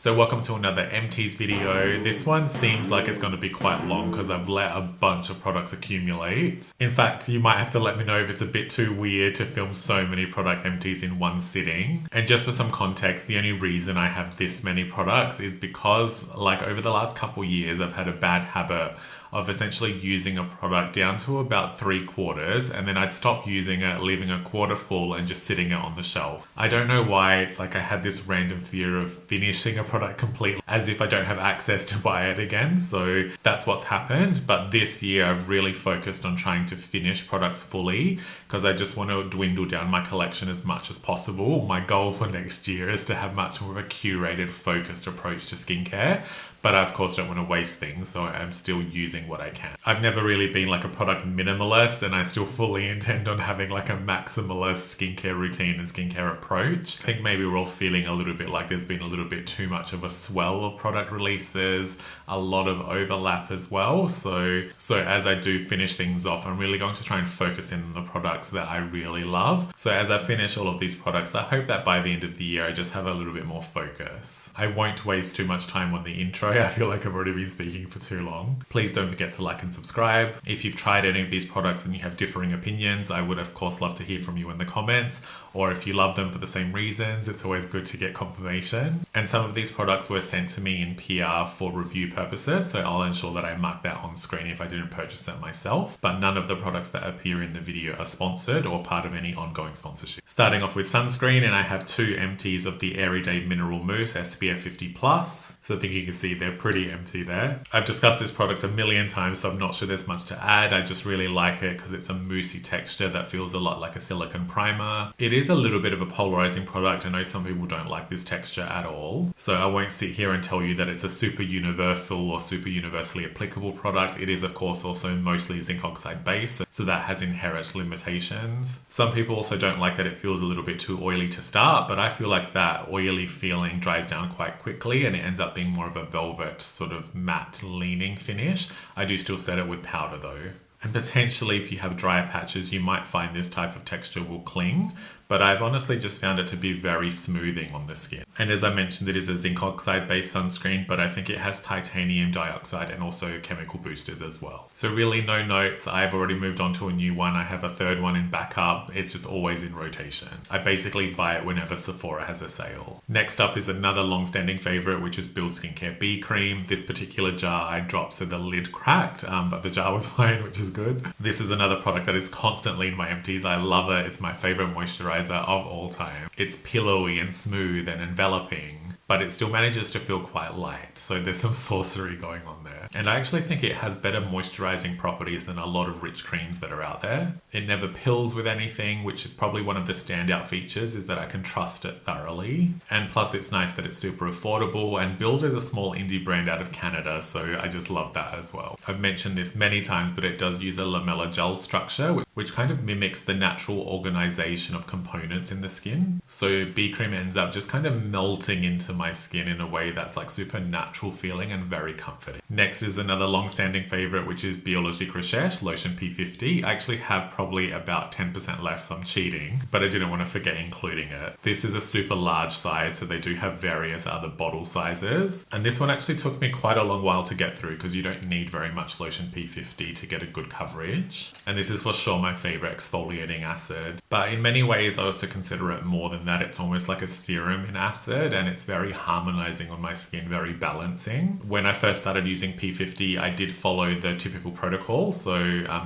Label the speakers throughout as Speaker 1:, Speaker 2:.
Speaker 1: So welcome to another Empties video. This one seems like it's going to be quite long because I've let a bunch of products accumulate. In fact, you might have to let me know if it's a bit too weird to film so many product empties in one sitting. And just for some context, the only reason I have this many products is because over the last couple years, I've had a bad habit of essentially using a product down to about 3/4 and then I'd stop using it, leaving a quarter full and just sitting it on the shelf. I don't know why. It's like I had this random fear of finishing a product completely as if I don't have access to buy it again. So that's what's happened. But this year I've really focused on trying to finish products fully because I just want to dwindle down my collection as much as possible. My goal for next year is to have much more of a curated, focused approach to skincare. But I, of course, don't want to waste things, so I'm still using what I can. I've never really been like a product minimalist, and I still fully intend on having like a maximalist skincare routine and skincare approach. I think maybe we're all feeling a little bit like there's been a little bit too much of a swell of product releases, a lot of overlap as well. So as I do finish things off, I'm really going to try and focus in on the products that I really love. So as I finish all of these products, I hope that by the end of the year, I just have a little bit more focus. I won't waste too much time on the intro. I feel like I've already been speaking for too long. Please don't forget to like and subscribe. If you've tried any of these products and you have differing opinions, I would of course love to hear from you in the comments. Or if you love them for the same reasons, it's always good to get confirmation. And some of these products were sent to me in PR for review purposes, so I'll ensure that I mark that on screen if I didn't purchase it myself. But none of the products that appear in the video are sponsored or part of any ongoing sponsorship. Starting off with sunscreen, and I have two empties of the Airyday Mineral Mousse SVR 50+. So I think you can see they're pretty empty there. I've discussed this product a million times, so I'm not sure there's much to add. I just really like it because it's a moussey texture that feels a lot like a silicone primer. It is a little bit of a polarizing product. I know some people don't like this texture at all. So I won't sit here and tell you that it's a super universal or super universally applicable product. It is of course also mostly zinc oxide based, so that has inherent limitations. Some people also don't like that it feels a little bit too oily to start, but I feel like that oily feeling dries down quite quickly and it ends up being more of a velvet sort of matte leaning finish. I do still set it with powder though. And potentially if you have drier patches, you might find this type of texture will cling. But I've honestly just found it to be very smoothing on the skin. And as I mentioned, it is a zinc oxide based sunscreen, but I think it has titanium dioxide and also chemical boosters as well. So really no notes. I've already moved on to a new one. I have a third one in backup. It's just always in rotation. I basically buy it whenever Sephora has a sale. Next up is another long-standing favorite, which is Build Skincare B Cream. This particular jar I dropped so the lid cracked, but the jar was fine, which is good. This is another product that is constantly in my empties. I love it. It's my favorite moisturizer of all time. It's pillowy and smooth and enveloping, but it still manages to feel quite light. So there's some sorcery going on there. And I actually think it has better moisturizing properties than a lot of rich creams that are out there. It never pills with anything, which is probably one of the standout features, is that I can trust it thoroughly. And plus it's nice that it's super affordable, and Build is a small indie brand out of Canada, so I just love that as well. I've mentioned this many times, but it does use a lamella gel structure, which kind of mimics the natural organization of components in the skin. So B Cream ends up just kind of melting into my skin in a way that's like super natural feeling and very comforting. Next is another long-standing favorite, which is Biologique Recherche Lotion P50. I actually have probably about 10% left, so I'm cheating, but I didn't want to forget including it. This is a super large size, so they do have various other bottle sizes. And this one actually took me quite a long while to get through because you don't need very much Lotion P50 to get a good coverage. And this is for sure my favorite exfoliating acid. But in many ways, I also consider it more than that. It's almost like a serum in acid, and it's very harmonizing on my skin, very balancing. When I first started using P50, I did follow the typical protocol. So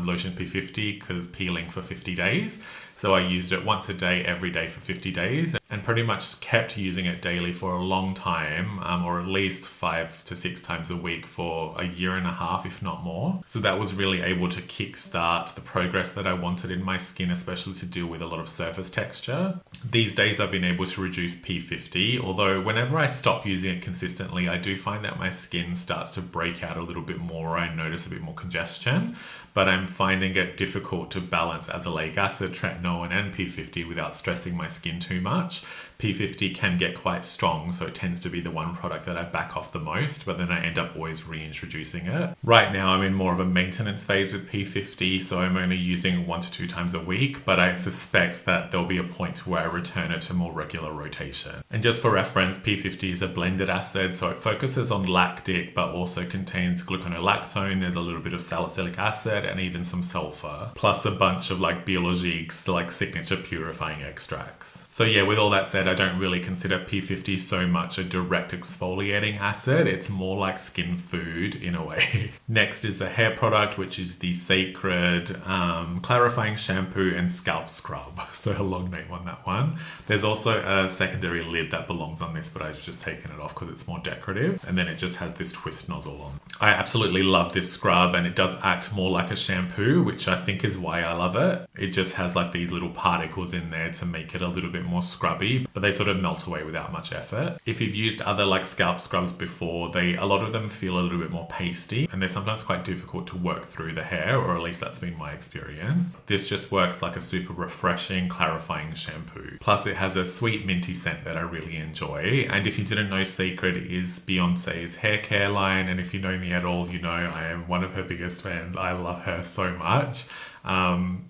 Speaker 1: Lotion P50 because peeling for 50 days. So I used it once a day, every day for 50 days and pretty much kept using it daily for a long time, or at least 5 to 6 times a week for a year and a half, if not more. So that was really able to kickstart the progress that I wanted in my skin, especially to deal with a lot of surface texture. These days I've been able to reduce P50, although whenever I stop using it consistently, I do find that my skin starts to break out a little bit more, or I notice a bit more congestion. But I'm finding it difficult to balance azelaic acid, tretinoin and P50 without stressing my skin too much. P50 can get quite strong, so it tends to be the one product that I back off the most, but then I end up always reintroducing it. Right now I'm in more of a maintenance phase with P50, so I'm only using 1 to 2 times a week, but I suspect that there'll be a point where I return it to more regular rotation. And just for reference, P50 is a blended acid, so it focuses on lactic but also contains gluconolactone. There's a little bit of salicylic acid and even some sulfur, plus a bunch of like Biologique's like signature purifying extracts. So yeah, with all that said, I don't really consider P50 so much a direct exfoliating acid. It's more like skin food in a way. Next is the hair product, which is the Cecred clarifying shampoo and scalp scrub. So a long name on that one. There's also a secondary lid that belongs on this, but I've just taken it off because it's more decorative. And then it just has this twist nozzle on. I absolutely love this scrub, and it does act more like a shampoo, which I think is why I love it. It just has like these little particles in there to make it a little bit more scrubby, but they sort of melt away without much effort. If you've used other like scalp scrubs before, a lot of them feel a little bit more pasty, and they're sometimes quite difficult to work through the hair, or at least that's been my experience. This just works like a super refreshing, clarifying shampoo. Plus it has a sweet minty scent that I really enjoy. And if you didn't know, Cecred is Beyonce's hair care line, and if you know me at all, you know I am one of her biggest fans. I love her so much.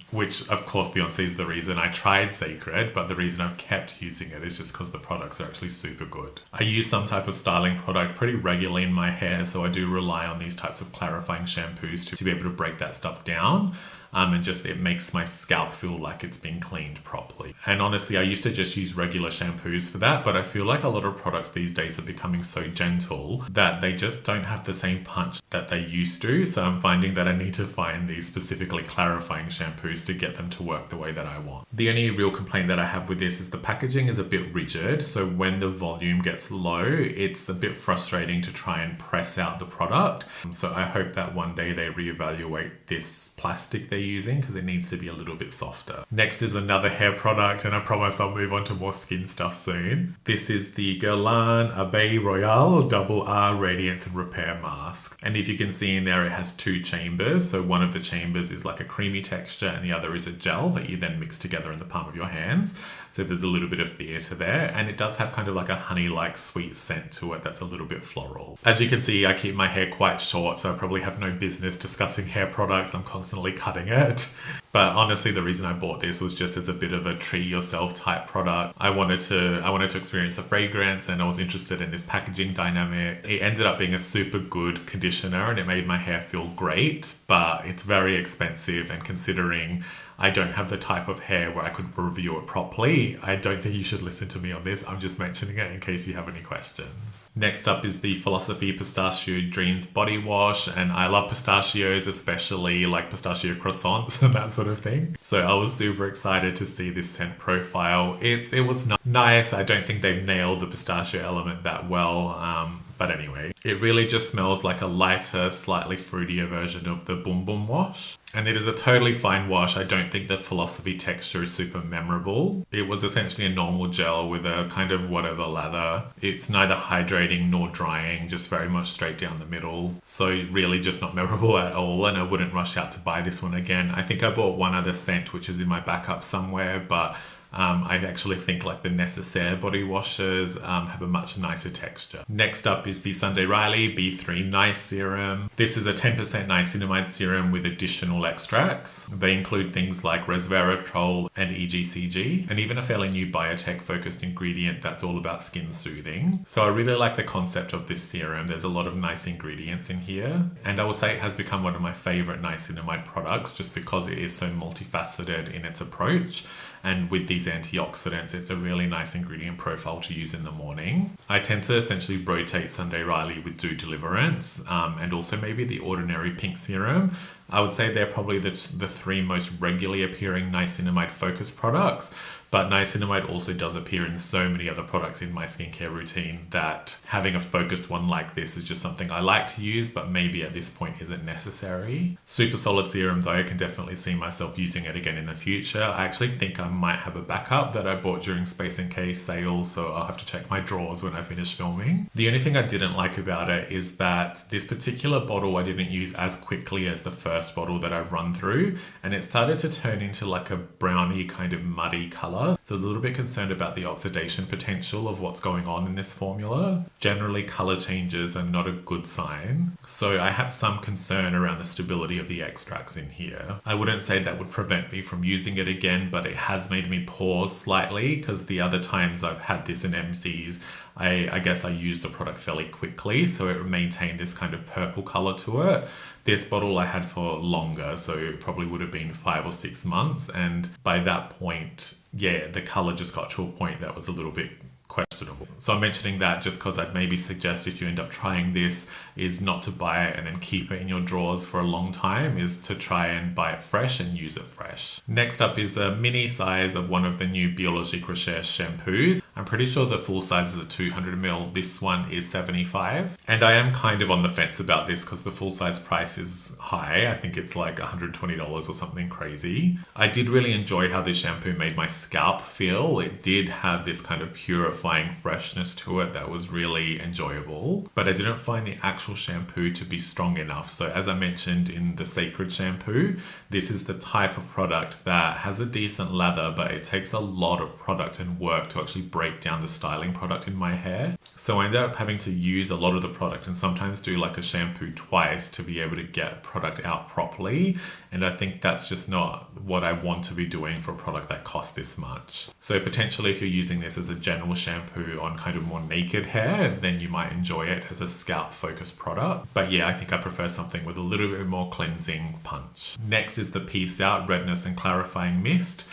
Speaker 1: Which of course Beyonce is the reason I tried Cecred, but the reason I've kept using it is just because the products are actually super good. I use some type of styling product pretty regularly in my hair, so I do rely on these types of clarifying shampoos to be able to break that stuff down. And just it makes my scalp feel like it's been cleaned properly. And honestly, I used to just use regular shampoos for that, but I feel like a lot of products these days are becoming so gentle that they just don't have the same punch that they used to. So I'm finding that I need to find these specifically clarifying shampoos to get them to work the way that I want. The only real complaint that I have with this is the packaging is a bit rigid. So when the volume gets low, it's a bit frustrating to try and press out the product. So I hope that one day they reevaluate this plastic they're using, because it needs to be a little bit softer. Next is another hair product, and I promise I'll move on to more skin stuff soon. This is the Guerlain Abeille Royale Double R Radiance and Repair Mask. And if you can see in there, it has 2 chambers. So one of the chambers is like a creamy texture and the other is a gel that you then mix together in the palm of your hands. So there's a little bit of theatre there, and it does have kind of like a honey-like sweet scent to it that's a little bit floral. As you can see, I keep my hair quite short, so I probably have no business discussing hair products. I'm constantly cutting it. But honestly, the reason I bought this was just as a bit of a treat yourself type product. I wanted to experience the fragrance, and I was interested in this packaging dynamic. It ended up being a super good conditioner, and it made my hair feel great, but it's very expensive, and considering I don't have the type of hair where I could review it properly, I don't think you should listen to me on this. I'm just mentioning it in case you have any questions. Next up is the Philosophy Pistachio Dreams Body Wash, and I love pistachios, especially like pistachio croissants and that sort of thing. So I was super excited to see this scent profile. It was nice. I don't think they've nailed the pistachio element that well. But anyway, it really just smells like a lighter, slightly fruitier version of the Boom Boom wash. And it is a totally fine wash. I don't think the Philosophy texture is super memorable. It was essentially a normal gel with a kind of whatever lather. It's neither hydrating nor drying, just very much straight down the middle. So really just not memorable at all, and I wouldn't rush out to buy this one again. I think I bought one other scent, which is in my backup somewhere, but I actually think like the Necessaire body washes have a much nicer texture. Next up is the Sunday Riley B3 Nice Serum. This is a 10% niacinamide serum with additional extracts. They include things like resveratrol and EGCG, and even a fairly new biotech focused ingredient that's all about skin soothing. So I really like the concept of this serum. There's a lot of nice ingredients in here, and I would say it has become one of my favorite niacinamide products just because it is so multifaceted in its approach. And with these antioxidants, it's a really nice ingredient profile to use in the morning. I tend to essentially rotate Sunday Riley with Dew Deliverance and also maybe the Ordinary Pink Serum. I would say they're probably the 3 most regularly appearing niacinamide focused products. But niacinamide also does appear in so many other products in my skincare routine that having a focused one like this is just something I like to use, but maybe at this point isn't necessary. Super Solid Serum though, I can definitely see myself using it again in the future. I actually think I might have a backup that I bought during Space NK sale, so I'll have to check my drawers when I finish filming. The only thing I didn't like about it is that this particular bottle I didn't use as quickly as the first bottle that I've run through, and it started to turn into like a browny kind of muddy color formula. So a little bit concerned about the oxidation potential of what's going on in this formula. Generally, color changes are not a good sign. So I have some concern around the stability of the extracts in here. I wouldn't say that would prevent me from using it again, but it has made me pause slightly because the other times I've had this in Empties, I guess I used the product fairly quickly, so it maintained this kind of purple color to it. This bottle I had for longer, so it probably would have been 5 or 6 months. And by that point, yeah, the color just got to a point that was a little bit questionable. So I'm mentioning that just because I'd maybe suggest if you end up trying this is not to buy it and then keep it in your drawers for a long time, is to try and buy it fresh and use it fresh. Next up is a mini size of one of the new Biologique Recherche shampoos. I'm pretty sure the full size is a 200ml. This one is 75. And I am kind of on the fence about this because the full size price is high. I think it's like $120 or something crazy. I did really enjoy how this shampoo made my scalp feel. It did have this kind of purifying freshness to it that was really enjoyable. But I didn't find the actual shampoo to be strong enough. So as I mentioned in the Cecred shampoo, this is the type of product that has a decent lather, but it takes a lot of product and work to actually break down the styling product in my hair. So I ended up having to use a lot of the product and sometimes do like a shampoo twice to be able to get product out properly. And I think that's just not what I want to be doing for a product that costs this much. So potentially if you're using this as a general shampoo on kind of more naked hair, then you might enjoy it as a scalp focused product. But yeah, I think I prefer something with a little bit more cleansing punch. Next is the Peace Out Redness and Clarifying Mist.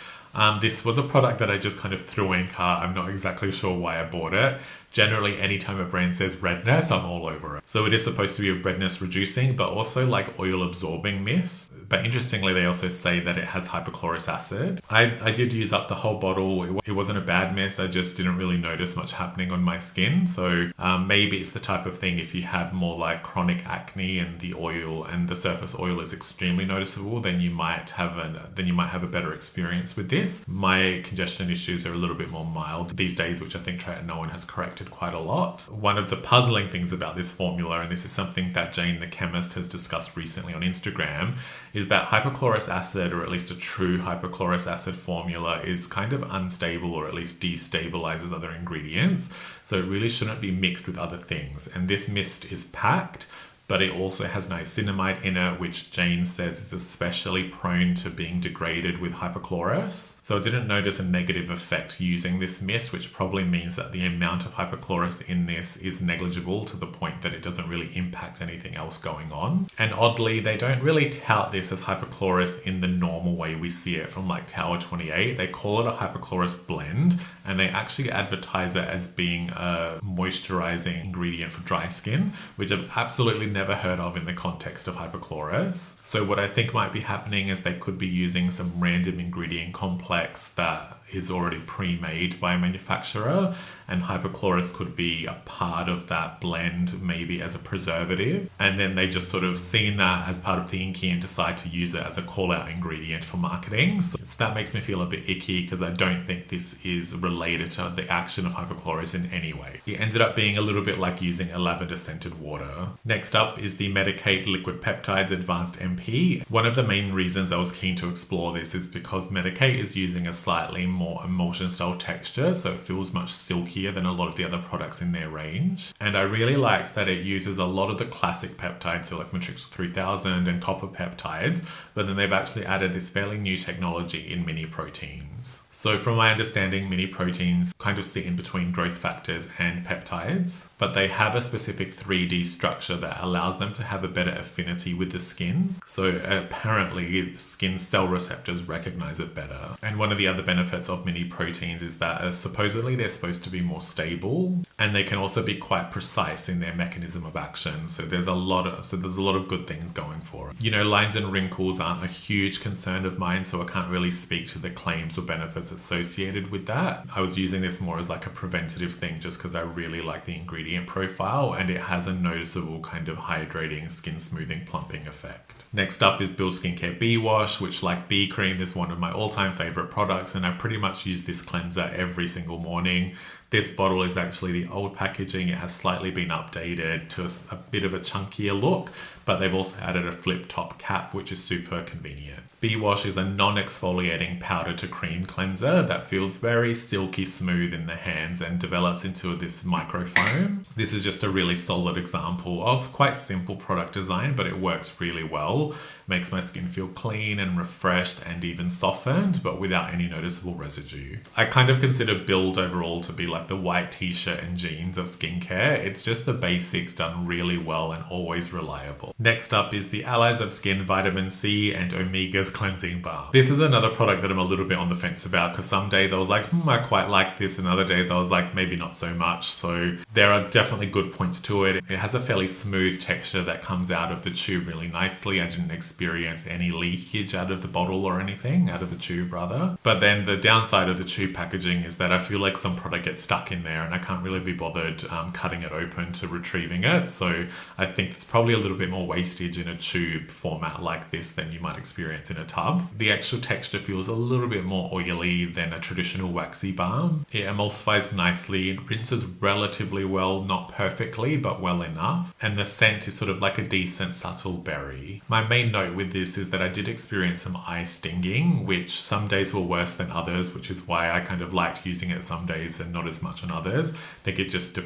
Speaker 1: This was a product that I just kind of threw in cart. I'm not exactly sure why I bought it. Generally, anytime a brand says redness, I'm all over it. So it is supposed to be a redness reducing, but also like oil absorbing mist. But interestingly, they also say that it has hypochlorous acid. I did use up the whole bottle. It wasn't a bad mist. I just didn't really notice much happening on my skin. So maybe it's the type of thing if you have more like chronic acne and the oil and the surface oil is extremely noticeable, then you might have a better experience with this. My congestion issues are a little bit more mild these days, which I think tretinoin has corrected quite a lot. One of the puzzling things about this formula, and this is something that Jane the chemist has discussed recently on Instagram, is that hypochlorous acid, or at least a true hypochlorous acid formula, is kind of unstable or at least destabilizes other ingredients. So it really shouldn't be mixed with other things. And this mist is packed, but it also has niacinamide in it, which Jane says is especially prone to being degraded with hypochlorous. So I didn't notice a negative effect using this mist, which probably means that the amount of hypochlorous in this is negligible to the point that it doesn't really impact anything else going on. And oddly, they don't really tout this as hypochlorous in the normal way we see it from like Tower 28. They call it a hypochlorous blend, and they actually advertise it as being a moisturizing ingredient for dry skin, which I've absolutely never heard of in the context of hypochlorous. So what I think might be happening is they could be using some random ingredient complex that is already pre-made by a manufacturer, and hypochlorous could be a part of that blend, maybe as a preservative, and then they just sort of seen that as part of the inky and decide to use it as a call-out ingredient for marketing. So that makes me feel a bit icky because I don't think this is related to the action of hypochlorous in any way. It ended up being a little bit like using a lavender scented water. Next up is the Medicate Liquid Peptides Advanced MP. One of the main reasons I was keen to explore this is because Medicate is using a slightly more emulsion style texture, so it feels much silkier than a lot of the other products in their range. And I really liked that it uses a lot of the classic peptides, so like Matrix 3000 and copper peptides, but then they've actually added this fairly new technology in mini proteins. So from my understanding, mini proteins kind of sit in between growth factors and peptides, but they have a specific 3D structure that allows them to have a better affinity with the skin. So apparently skin cell receptors recognize it better. And one of the other benefits of mini proteins is that supposedly they're supposed to be more stable, and they can also be quite precise in their mechanism of action. So there's a lot of good things going for it. You know, lines and wrinkles aren't a huge concern of mine, so I can't really speak to the claims or benefits associated with that. I was using this more as like a preventative thing just because I really like the ingredient profile, and it has a noticeable kind of hydrating, skin smoothing, plumping effect. Next up is Bill Skincare Bee Wash, which like bee cream is one of my all-time favorite products, and I pretty much use this cleanser every single morning. This bottle is actually the old packaging. It has slightly been updated to a bit of a chunkier look, but they've also added a flip top cap, which is super convenient. B-Wash is a non-exfoliating powder to cream cleanser that feels very silky smooth in the hands and develops into this microfoam. This is just a really solid example of quite simple product design, but it works really well. Makes my skin feel clean and refreshed and even softened, but without any noticeable residue. I kind of consider Build overall to be like the white t-shirt and jeans of skincare. It's just the basics done really well and always reliable. Next up is the Allies of Skin Vitamin C and Omega's Cleansing Balm. This is another product that I'm a little bit on the fence about, because some days I was like, I quite like this, and other days I was like, maybe not so much. So there are definitely good points to it. It has a fairly smooth texture that comes out of the tube really nicely. I didn't experience any leakage out of the bottle or anything, out of the tube rather. But then the downside of the tube packaging is that I feel like some product gets stuck in there and I can't really be bothered cutting it open to retrieving it. So I think it's probably a little bit more wastage in a tube format like this than you might experience in a tub. The actual texture feels a little bit more oily than a traditional waxy balm. It emulsifies nicely, it rinses relatively well, not perfectly, but well enough. And the scent is sort of like a decent subtle berry. My main note with this is that I did experience some eye stinging, which some days were worse than others, which is why I kind of liked using it some days and not as much on others. I think it just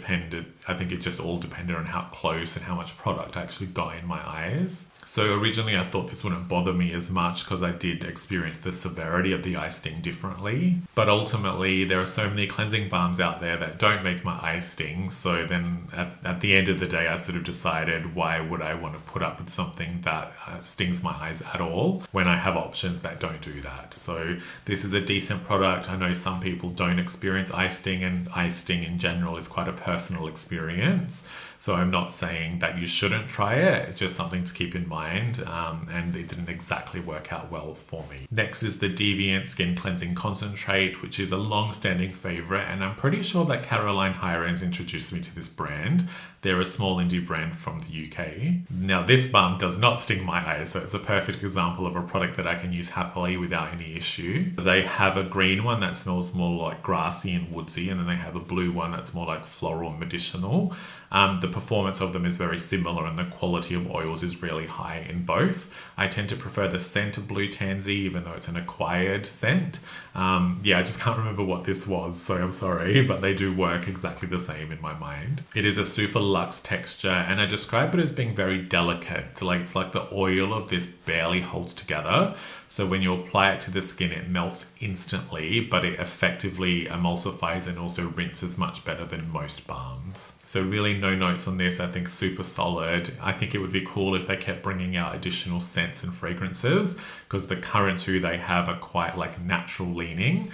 Speaker 1: all depended on how close and how much product I actually got in my eyes. So originally I thought this wouldn't bother me as much because I did experience the severity of the eye sting differently. But ultimately there are so many cleansing balms out there that don't make my eyes sting. So then at the end of the day, I sort of decided, why would I want to put up with something that stings my eyes at all when I have options that don't do that? So this is a decent product. I know some people don't experience eye sting, and eye sting in general is quite a personal experience. So I'm not saying that you shouldn't try it, it's just something to keep in mind, and it didn't exactly work out well for me. Next is the Deviant Skin Cleansing Concentrate, which is a long-standing favorite, and I'm pretty sure that Caroline Hirons introduced me to this brand. They're a small indie brand from the UK. Now this balm does not sting my eyes, so it's a perfect example of a product that I can use happily without any issue. They have a green one that smells more like grassy and woodsy, and then they have a blue one that's more like floral and medicinal. The performance of them is very similar and the quality of oils is really high in both. I tend to prefer the scent of Blue Tansy, even though it's an acquired scent. I just can't remember what this was, so I'm sorry, but they do work exactly the same in my mind. It is a super luxe texture, and I describe it as being very delicate. It's like the oil of this barely holds together. So when you apply it to the skin, it melts instantly, but it effectively emulsifies and also rinses much better than most balms. So really no notes on this. I think super solid. I think it would be cool if they kept bringing out additional scents and fragrances, because the current two they have are quite like natural leaning.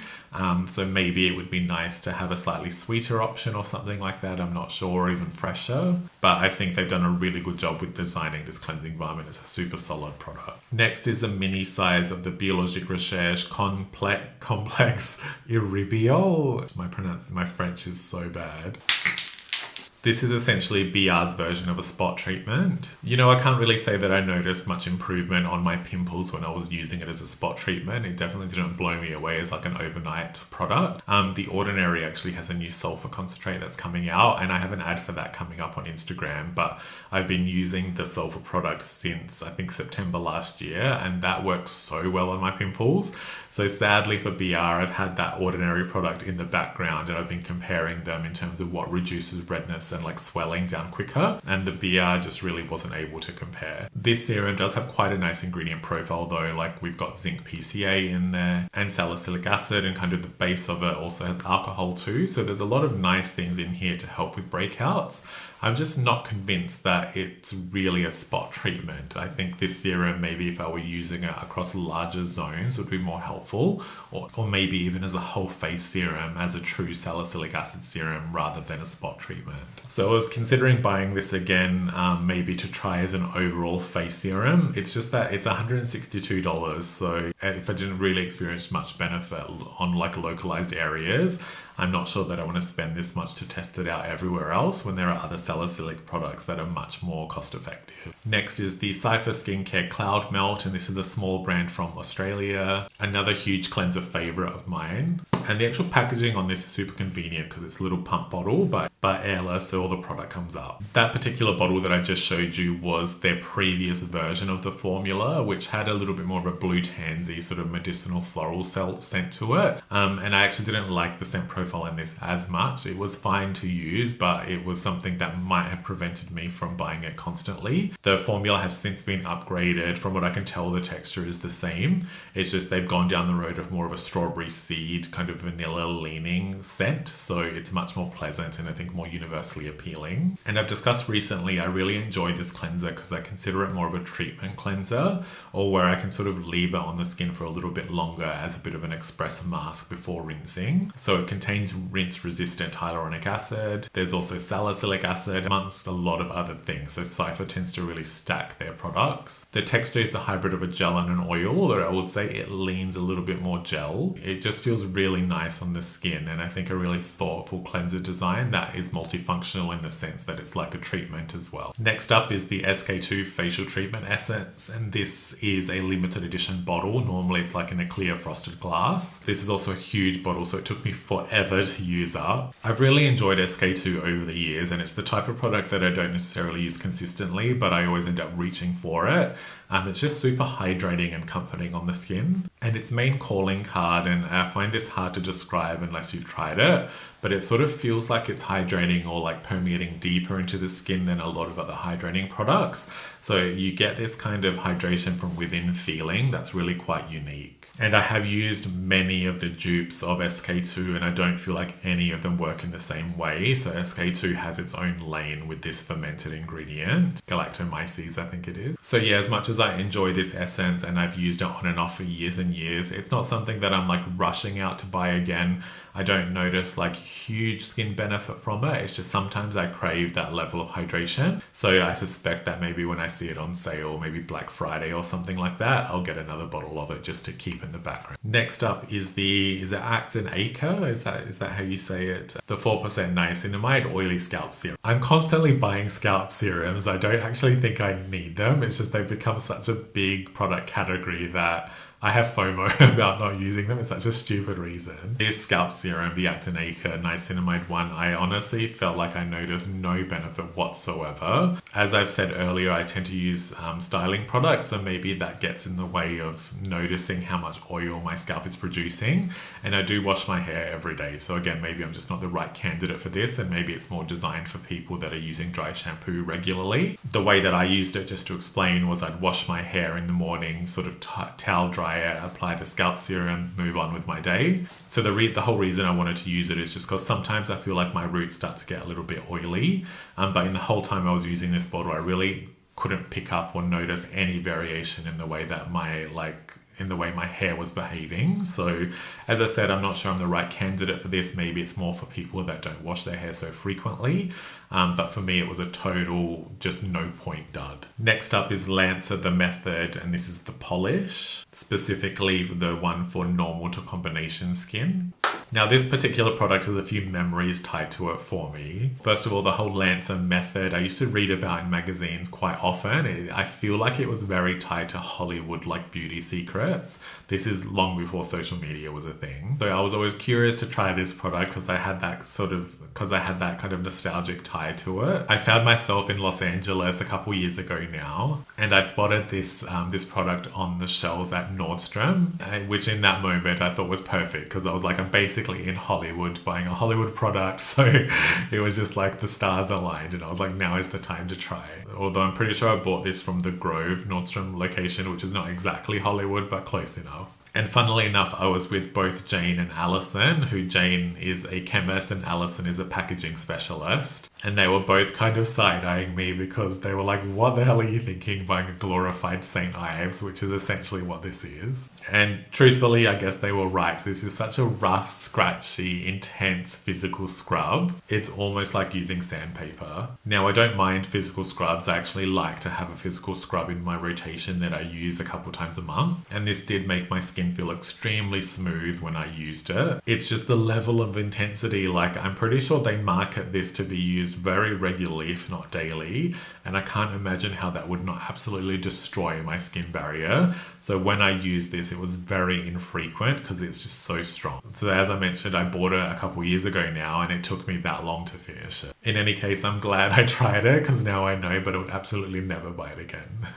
Speaker 1: So maybe it would be nice to have a slightly sweeter option or something like that. I'm not sure, or even fresher. But I think they've done a really good job with designing this cleansing balm, and it's a super solid product. Next is a mini size of the Biologique Recherche Complexe Iribiol. My French is so bad. This is essentially BR's version of a spot treatment. I can't really say that I noticed much improvement on my pimples when I was using it as a spot treatment. It definitely didn't blow me away as like an overnight product. The Ordinary actually has a new sulfur concentrate that's coming out, and I have an ad for that coming up on Instagram, but I've been using the sulfur product since I think September last year, and that works so well on my pimples. So sadly for BR, I've had that Ordinary product in the background, and I've been comparing them in terms of what reduces redness and like swelling down quicker, and the BR just really wasn't able to compare. This serum does have quite a nice ingredient profile though, like we've got zinc PCA in there and salicylic acid, and kind of the base of it also has alcohol too, so there's a lot of nice things in here to help with breakouts. I'm just not convinced that it's really a spot treatment. I think this serum, maybe if I were using it across larger zones, would be more helpful, or maybe even as a whole face serum, as a true salicylic acid serum rather than a spot treatment. So I was considering buying this again, maybe to try as an overall face serum. It's just that it's $162, so if I didn't really experience much benefit on like localized areas, I'm not sure that I want to spend this much to test it out everywhere else when there are other salicylic products that are much more cost effective. Next is the Cipher Skincare Cloud Melt, and this is a small brand from Australia. Another huge cleanser favorite of mine. And the actual packaging on this is super convenient because it's a little pump bottle, but airless, so all the product comes up. That particular bottle that I just showed you was their previous version of the formula, which had a little bit more of a blue tansy sort of medicinal floral scent to it. And I actually didn't like the scent profile in this as much. It was fine to use, but it was something that might have prevented me from buying it constantly. The formula has since been upgraded. From what I can tell, the texture is the same. It's just they've gone down the road of more of a strawberry seed kind of vanilla leaning scent, so it's much more pleasant and I think more universally appealing. And I've discussed recently, I really enjoy this cleanser because I consider it more of a treatment cleanser, or where I can sort of leave it on the skin for a little bit longer as a bit of an express mask before rinsing. So it contains rinse resistant hyaluronic acid. There's also salicylic acid amongst a lot of other things. So Cipher tends to really stack their products. The texture is a hybrid of a gel and an oil, or I would say it leans a little bit more gel. It just feels really nice on the skin, and I think a really thoughtful cleanser design that is multifunctional in the sense that it's like a treatment as well. Next up is the SK2 Facial Treatment Essence, and this is a limited edition bottle. Normally it's like in a clear frosted glass. This is also a huge bottle, so it took me forever to use up. I've really enjoyed SK2 over the years, and it's the type of product that I don't necessarily use consistently, but I always end up reaching for it. It's just super hydrating and comforting on the skin. And its main calling card, and I find this hard to describe unless you've tried it, but it sort of feels like it's hydrating or like permeating deeper into the skin than a lot of other hydrating products. So you get this kind of hydration from within feeling that's really quite unique. And I have used many of the dupes of SK2 and I don't feel like any of them work in the same way. So SK2 has its own lane with this fermented ingredient, Galactomyces I think it is. So yeah, as much as I enjoy this essence and I've used it on and off for years and years, it's not something that I'm like rushing out to buy again. I don't notice like huge skin benefit from it. It's just sometimes I crave that level of hydration. So I suspect that maybe when I see it on sale, maybe Black Friday or something like that, I'll get another bottle of it just to keep in the background. Next up is it Acre and Acre? Is that how you say it? The 4% Niacinamide Oily Scalp Serum. I'm constantly buying scalp serums. I don't actually think I need them. It's just they've become such a big product category that I have FOMO about not using them. It's such a stupid reason. This scalp serum, the Acre and Acre Niacinamide one, I honestly felt like I noticed no benefit whatsoever. As I've said earlier, I tend to use styling products, so maybe that gets in the way of noticing how much oil my scalp is producing. And I do wash my hair every day. So again, maybe I'm just not the right candidate for this, and maybe it's more designed for people that are using dry shampoo regularly. The way that I used it, just to explain, was I'd wash my hair in the morning, sort of towel dry it, apply the scalp serum, move on with my day. So the whole reason I wanted to use it is just because sometimes I feel like my roots start to get a little bit oily. But in the whole time I was using this bottle, I really couldn't pick up or notice any variation in the way that my hair was behaving. So as I said, I'm not sure I'm the right candidate for this. Maybe it's more for people that don't wash their hair so frequently. But for me, it was a total just no point dud. Next up is Lancer the Method, and this is the polish, specifically the one for normal to combination skin. Now, this particular product has a few memories tied to it for me. First of all, the whole Lancer method, I used to read about in magazines quite often. I feel like it was very tied to Hollywood, like beauty secrets. This is long before social media was a thing. So I was always curious to try this product because I had that kind of nostalgic tie to it. I found myself in Los Angeles a couple years ago now, and I spotted this product on the shelves at Nordstrom, which in that moment I thought was perfect because I was like, I'm basically in Hollywood buying a Hollywood product. So it was just like the stars aligned, and I was like, now is the time to try. Although I'm pretty sure I bought this from the Grove Nordstrom location, which is not exactly Hollywood, but close enough. And funnily enough, I was with both Jane and Alison, who Jane is a chemist and Alison is a packaging specialist. And they were both kind of side-eyeing me because they were like, what the hell are you thinking buying a glorified St. Ives, which is essentially what this is. And truthfully, I guess they were right. This is such a rough, scratchy, intense physical scrub. It's almost like using sandpaper. Now, I don't mind physical scrubs. I actually like to have a physical scrub in my rotation that I use a couple times a month. And this did make my skin feel extremely smooth when I used it. It's just the level of intensity. Like, I'm pretty sure they market this to be used very regularly, if not daily, and I can't imagine how that would not absolutely destroy my skin barrier. So when I used this, it was very infrequent because it's just so strong. So as I mentioned, I bought it a couple years ago now, and it took me that long to finish it. In any case, I'm glad I tried it because now I know, but I would absolutely never buy it again.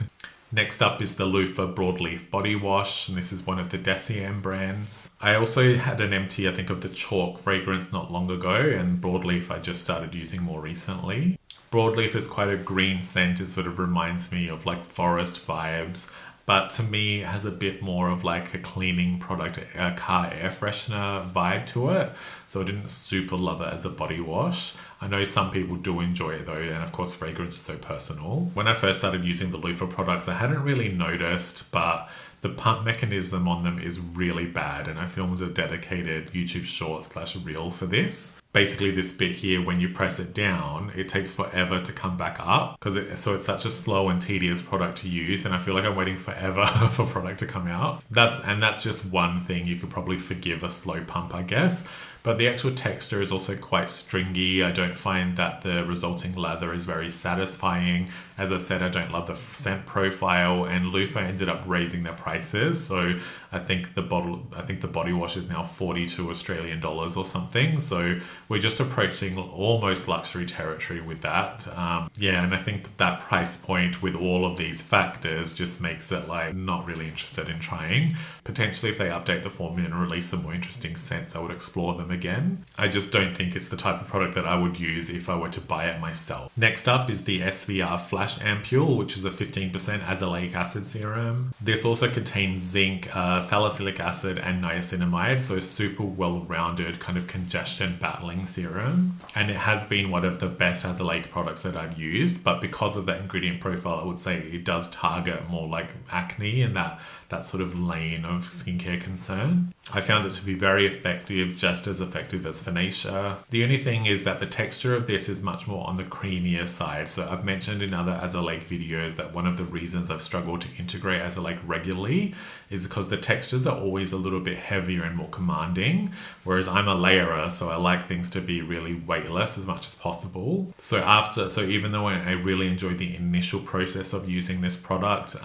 Speaker 1: Next up is the Loopha Broadleaf Body Wash, and this is one of the Deviant brands. I also had an empty, I think, of the Chalk fragrance not long ago, and Broadleaf I just started using more recently. Broadleaf is quite a green scent. It sort of reminds me of like forest vibes, but to me it has a bit more of like a cleaning product, a car air freshener vibe to it. So I didn't super love it as a body wash. I know some people do enjoy it though, and of course fragrance is so personal. When I first started using the Loopha products, I hadn't really noticed, but the pump mechanism on them is really bad, and I filmed a dedicated YouTube short / reel for this. Basically this bit here, when you press it down, it takes forever to come back up so it's such a slow and tedious product to use, and I feel like I'm waiting forever for product to come out. That's just one thing. You could probably forgive a slow pump, I guess. But the actual texture is also quite stringy. I don't find that the resulting lather is very satisfying. As I said, I don't love the scent profile, and Loopha ended up raising their prices. So I think the body wash is now 42 Australian dollars or something. So we're just approaching almost luxury territory with that. And I think that price point with all of these factors just makes it like not really interested in trying. Potentially if they update the formula and release some more interesting scents, I would explore them again. I just don't think it's the type of product that I would use if I were to buy it myself. Next up is the SVR Flash Ampoule, which is a 15% azelaic acid serum. This also contains zinc, salicylic acid and niacinamide, so a super well-rounded kind of congestion battling serum. And it has been one of the best azelaic products that I've used, but because of that ingredient profile, I would say it does target more like acne and that sort of lane of skincare concern. I found it to be very effective, just as effective as Finacea. The only thing is that the texture of this is much more on the creamier side. So I've mentioned in other azelaic videos that one of the reasons I've struggled to integrate azelaic regularly is because the textures are always a little bit heavier and more commanding, whereas I'm a layerer, so I like things to be really weightless as much as possible. So even though I really enjoyed the initial process of using this product,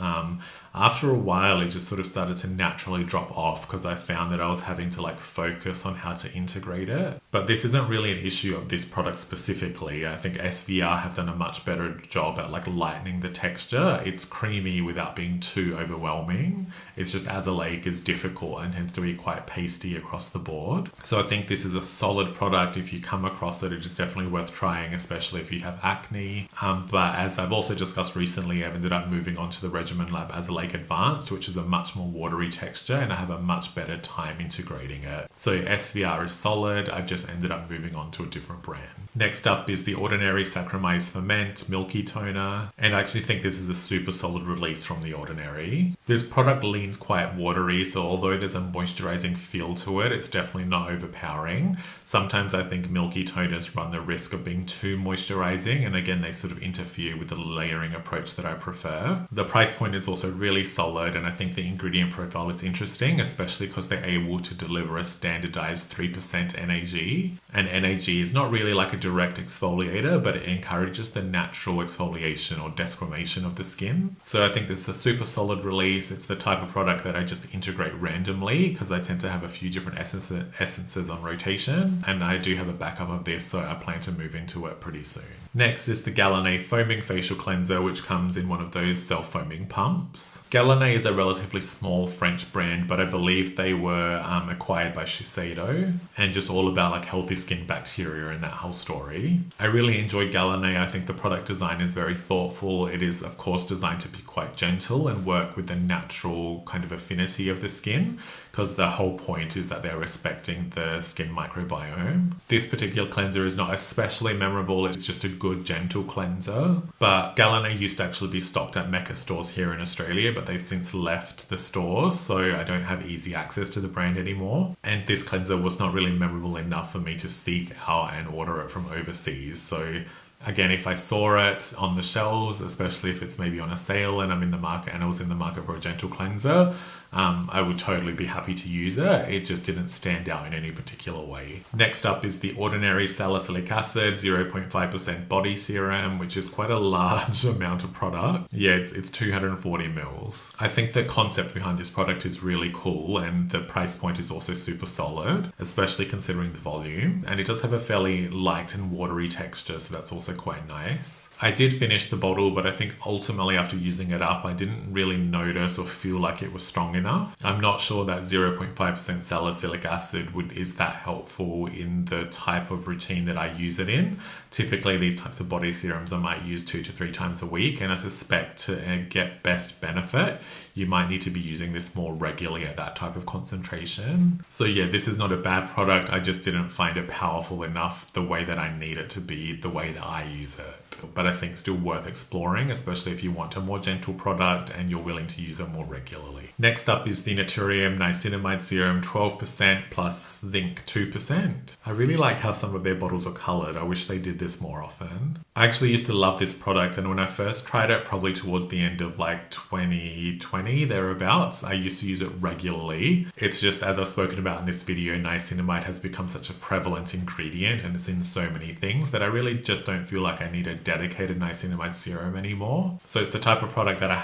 Speaker 1: after a while, it just sort of started to naturally drop off because I found that I was having to like focus on how to integrate it. But this isn't really an issue of this product specifically. I think SVR have done a much better job at like lightening the texture. It's creamy without being too overwhelming. It's just azelaic is difficult and tends to be quite pasty across the board. So I think this is a solid product. If you come across it, it is definitely worth trying, especially if you have acne. But as I've also discussed recently, I've ended up moving on to the Regimen Lab Azelaic Advanced, which is a much more watery texture, and I have a much better time integrating it. So SVR is solid. I've just ended up moving on to a different brand. Next up is the Ordinary Sacramised Ferment Milky Toner, and I actually think this is a super solid release from the Ordinary. This product leans quite watery, so although there's a moisturizing feel to it, it's definitely not overpowering. Sometimes I think milky toners run the risk of being too moisturizing, and again, they sort of interfere with the layering approach that I prefer. The price point is also really solid, and I think the ingredient profile is interesting, especially because they're able to deliver a standardized 3% NAG. And NAG is not really like a direct exfoliator, but it encourages the natural exfoliation or desquamation of the skin. So I think this is a super solid release. It's the type of product that I just integrate randomly because I tend to have a few different essences on rotation, and I do have a backup of this, so I plan to move into it pretty soon. Next is the Guerlain Foaming Facial Cleanser, which comes in one of those self-foaming pumps. Guerlain is a relatively small French brand, but I believe they were acquired by Shiseido, and just all about like healthy skin bacteria and that whole story. I really enjoy Guerlain. I think the product design is very thoughtful. It is, of course, designed to be quite gentle and work with the natural kind of affinity of the skin. because the whole point is that they're respecting the skin microbiome. This particular cleanser is not especially memorable, it's just a good gentle cleanser. But Guerlain used to actually be stocked at Mecca stores here in Australia, but they've since left the stores, so I don't have easy access to the brand anymore. And this cleanser was not really memorable enough for me to seek out and order it from overseas. So again, if I saw it on the shelves, especially if it's maybe on a sale and I'm in the market and I was in the market for a gentle cleanser, I would totally be happy to use it. It just didn't stand out in any particular way. Next up is the Ordinary Salicylic Acid 0.5% body serum, which is quite a large amount of product. Yeah, it's 240 mils. I think the concept behind this product is really cool, and the price point is also super solid, especially considering the volume. And it does have a fairly light and watery texture, so that's also quite nice. I did finish the bottle, but I think ultimately after using it up, I didn't really notice or feel like it was strong enough. I'm not sure that 0.5% salicylic acid is that helpful in the type of routine that I use it in. Typically, these types of body serums I might use 2 to 3 times a week, and I suspect to get best benefit, you might need to be using this more regularly at that type of concentration. So yeah, this is not a bad product. I just didn't find it powerful enough the way that I need it to be, the way that I use it. But I think still worth exploring, especially if you want a more gentle product and you're willing to use it more regularly. Next up is the Naturium Niacinamide Serum 12% plus zinc 2%. I really like how some of their bottles are coloured. I wish they did this more often. I actually used to love this product, and when I first tried it, probably towards the end of like 2020, thereabouts, I used to use it regularly. It's just, as I've spoken about in this video, niacinamide has become such a prevalent ingredient and it's in so many things that I really just don't feel like I need a dedicated niacinamide serum anymore. So it's the type of product that I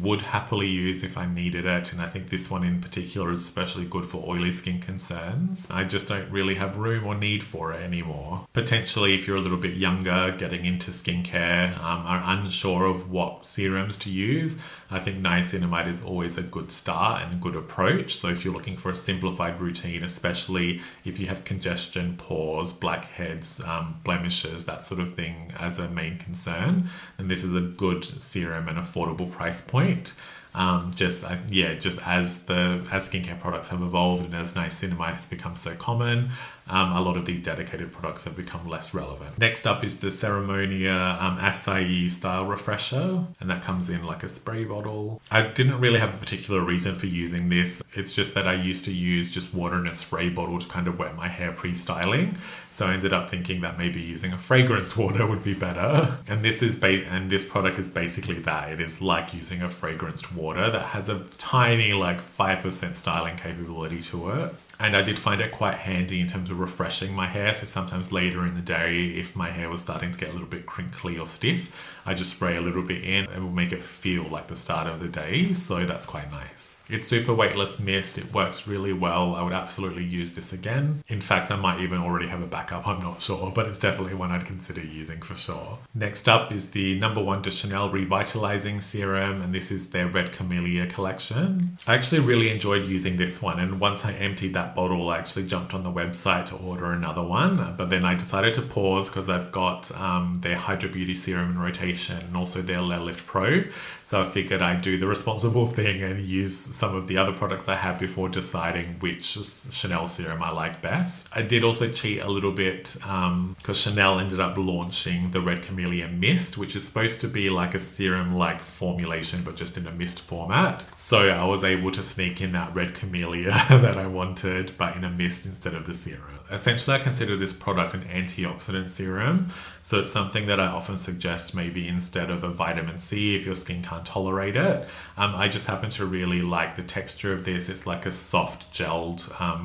Speaker 1: would happily use if I needed it, and I think this one in particular is especially good for oily skin concerns. I just don't really have room or need for it anymore. Potentially, if you're a little bit younger, getting into skincare, are unsure of what serums to use, I think niacinamide is always a good start and a good approach. So if you're looking for a simplified routine, especially if you have congestion, pores, blackheads, blemishes, that sort of thing as a main concern, then this is a good serum and affordable price point. Just as skincare products have evolved and as niacinamide has become so common, a lot of these dedicated products have become less relevant. Next up is the Ceremonia Acai Style Refresher, and that comes in like a spray bottle. I didn't really have a particular reason for using this. It's just that I used to use just water in a spray bottle to kind of wet my hair pre-styling. So I ended up thinking that maybe using a fragranced water would be better. And this product is basically that. It is like using a fragranced water that has a tiny like 5% styling capability to it. And I did find it quite handy in terms of refreshing my hair. So sometimes later in the day, if my hair was starting to get a little bit crinkly or stiff, I just spray a little bit in and will make it feel like the start of the day. So that's quite nice. It's super weightless mist. It works really well. I would absolutely use this again. In fact, I might even already have a backup. I'm not sure, but it's definitely one I'd consider using for sure. Next up is the No. 1 de Chanel Revitalizing Serum, and this is their Red Camellia collection. I actually really enjoyed using this one, and once I emptied that bottle, I actually jumped on the website to order another one, but then I decided to pause because I've got their Hydra Beauty Serum in rotation and also their Lair Lift Pro. So I figured I'd do the responsible thing and use some of the other products I have before deciding which Chanel serum I like best. I did also cheat a little bit because Chanel ended up launching the Red Camellia Mist, which is supposed to be like a serum-like formulation, but just in a mist format. So I was able to sneak in that Red Camellia that I wanted, but in a mist instead of the serum. Essentially, I consider this product an antioxidant serum. So it's something that I often suggest maybe instead of a vitamin C if your skin can't tolerate it. I just happen to really like the texture of this. It's like a soft gelled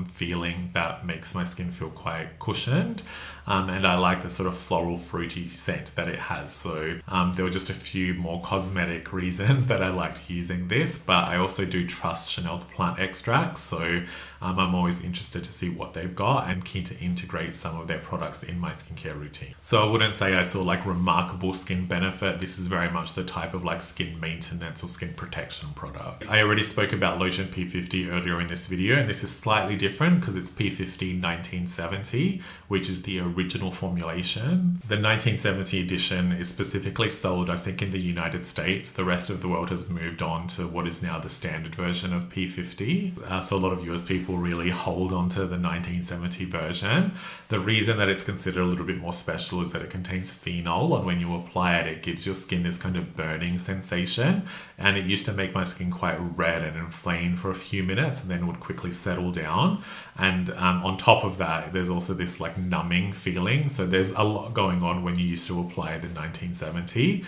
Speaker 1: feeling that makes my skin feel quite cushioned. And I like the sort of floral fruity scent that it has. So there were just a few more cosmetic reasons that I liked using this, but I also do trust Chanel's plant extracts. So I'm always interested to see what they've got and keen to integrate some of their products in my skincare routine. So I wouldn't say I saw like remarkable skin benefit. This is very much the type of like skin maintenance or skin protection product. I already spoke about Lotion P50 earlier in this video, and this is slightly different because it's P50 1970, which is the original formulation. The 1970 edition is specifically sold, I think, in the United States. The rest of the world has moved on to what is now the standard version of P50. So a lot of US people really hold on to the 1970 version. The reason that it's considered a little bit more special is that it contains phenol, and when you apply it, it gives your skin this kind of burning sensation. And it used to make my skin quite red and inflamed for a few minutes and then would quickly settle down. And on top of that, there's also this like numbing feeling. So there's a lot going on when you used to apply the 1970.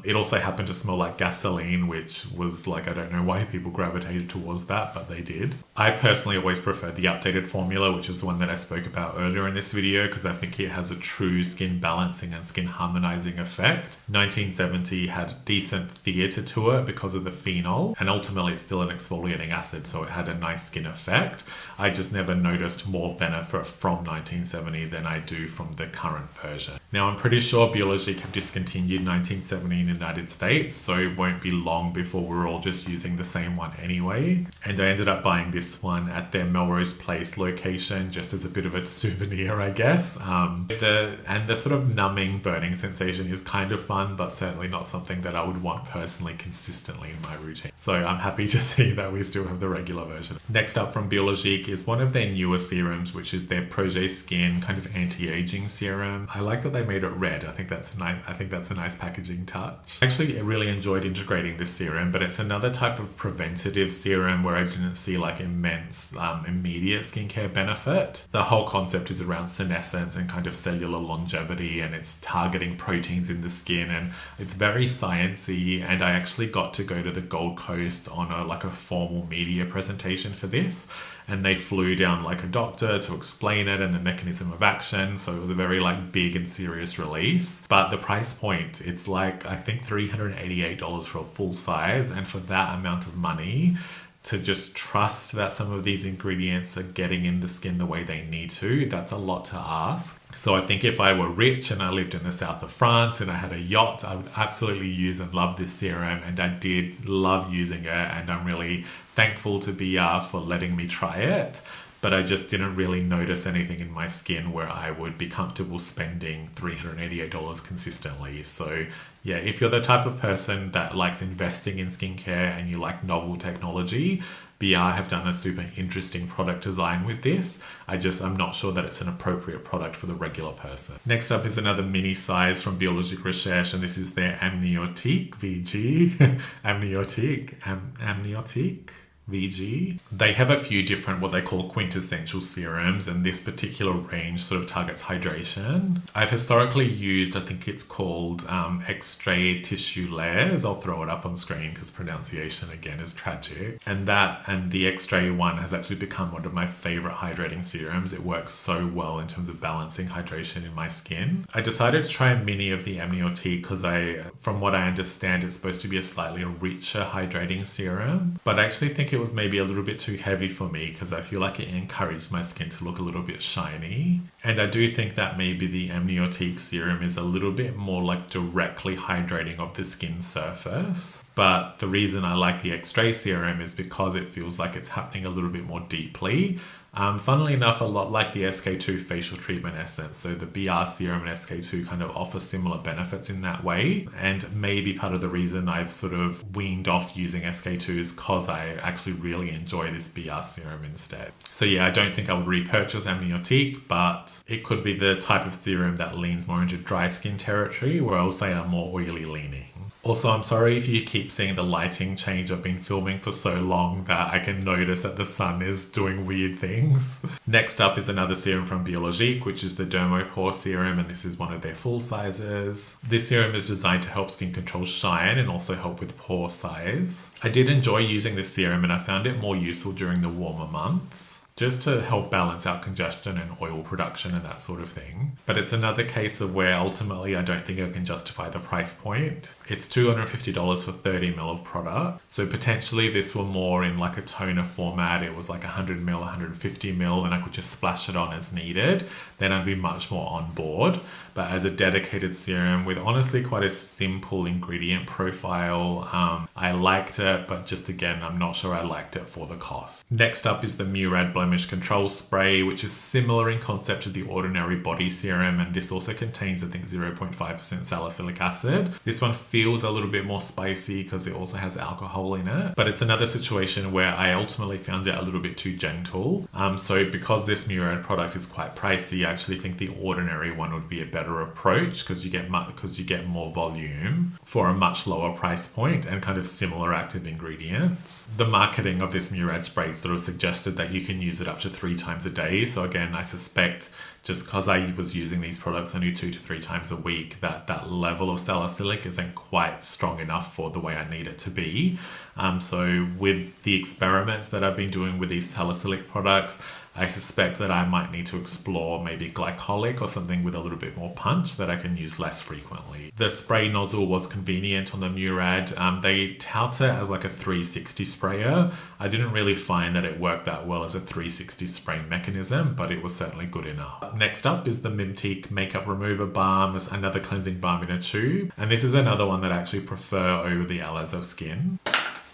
Speaker 1: It also happened to smell like gasoline, which was like, I don't know why people gravitated towards that, but they did. I personally always preferred the updated formula, which is the one that I spoke about earlier in this video, because I think it has a true skin balancing and skin harmonizing effect. 1970 had decent theatre to it because of the phenol, and ultimately it's still an exfoliating acid, so it had a nice skin effect. I just never noticed more benefit from 1970 than I do from the current version. Now, I'm pretty sure Biologique have discontinued 1970 in the United States, so it won't be long before we're all just using the same one anyway. And I ended up buying this one at their Melrose Place location just as a bit of a souvenir, I guess. The sort of numbing, burning sensation is kind of fun, but certainly not something that I would want personally consistently in my routine. So I'm happy to see that we still have the regular version. Next up from Biologique is one of their newer serums, which is their Projet Skin kind of anti-aging serum. I like that they made it red. I think that's a nice packaging touch. Actually, I really enjoyed integrating this serum, but it's another type of preventative serum where I didn't see like immense immediate skincare benefit. The whole concept is around senescence and kind of cellular longevity, and it's targeting proteins in the skin, and it's very sciencey. And I actually got to go to the Gold Coast on a formal media presentation for this, and they flew down like a doctor to explain it and the mechanism of action. So it was a very like big and serious release. But the price point, it's like I think $388 for a full size, and for that amount of money, to just trust that some of these ingredients are getting in the skin the way they need to, that's a lot to ask. So I think if I were rich and I lived in the south of France and I had a yacht, I would absolutely use and love this serum, and I did love using it, and I'm really thankful to BR for letting me try it. But I just didn't really notice anything in my skin where I would be comfortable spending $388 consistently. So yeah, if you're the type of person that likes investing in skincare and you like novel technology, BR have done a super interesting product design with this. I'm not sure that it's an appropriate product for the regular person. Next up is another mini size from Biologique Recherche, and this is their Amniotique VG. Amniotique VG. They have a few different what they call quintessential serums, and this particular range sort of targets hydration. I've historically used, I think it's called Extrait Tissulaires. I'll throw it up on screen because pronunciation again is tragic. And the Extrait one has actually become one of my favorite hydrating serums. It works so well in terms of balancing hydration in my skin. I decided to try a mini of the Amniotique because from what I understand, it's supposed to be a slightly richer hydrating serum, but I actually think it was maybe a little bit too heavy for me because I feel like it encouraged my skin to look a little bit shiny. And I do think that maybe the Amniotique serum is a little bit more like directly hydrating of the skin surface. But the reason I like the Extrait serum is because it feels like it's happening a little bit more deeply. Funnily enough, a lot like the SK2 facial treatment essence. So the BR serum and SK2 kind of offer similar benefits in that way. And maybe part of the reason I've sort of weaned off using SK2 is because I actually really enjoy this BR serum instead. So yeah, I don't think I would repurchase Amniotique, but it could be the type of serum that leans more into dry skin territory, where I'll say I'm more oily leaning. Also, I'm sorry if you keep seeing the lighting change. I've been filming for so long that I can notice that the sun is doing weird things. Next up is another serum from Biologique, which is the Dermopore serum, and this is one of their full sizes. This serum is designed to help skin control shine and also help with pore size. I did enjoy using this serum, and I found it more useful during the warmer months. just to help balance out congestion and oil production and that sort of thing. But it's another case of where ultimately I don't think I can justify the price point. It's $250 for 30 ml of product. So potentially this were more in like a toner format. It was like 100 ml, 150 ml, and I could just splash it on as needed. Then I'd be much more on board. But as a dedicated serum with honestly quite a simple ingredient profile, I liked it, but just again, I'm not sure I liked it for the cost. Next up is the Murad Blemish Control Spray, which is similar in concept to the ordinary body serum, and this also contains, I think, 0.5% salicylic acid. This one feels a little bit more spicy because it also has alcohol in it, but it's another situation where I ultimately found it a little bit too gentle. So because this Murad product is quite pricey, I actually think the ordinary one would be a better approach because you get more volume for a much lower price point and kind of similar active ingredients. The marketing of this Murad spray sort of suggested that you can use it up to 3 times a day. So again, I suspect just because I was using these products only 2 to 3 times a week, that level of salicylic isn't quite strong enough for the way I need it to be. So with the experiments that I've been doing with these salicylic products, I suspect that I might need to explore maybe glycolic or something with a little bit more punch that I can use less frequently. The spray nozzle was convenient on the Murad. They tout it as like a 360 sprayer. I didn't really find that it worked that well as a 360 spraying mechanism, but it was certainly good enough. Next up is the Mimtique Makeup Remover Balm, another cleansing balm in a tube. And this is another one that I actually prefer over the Alize of Skin.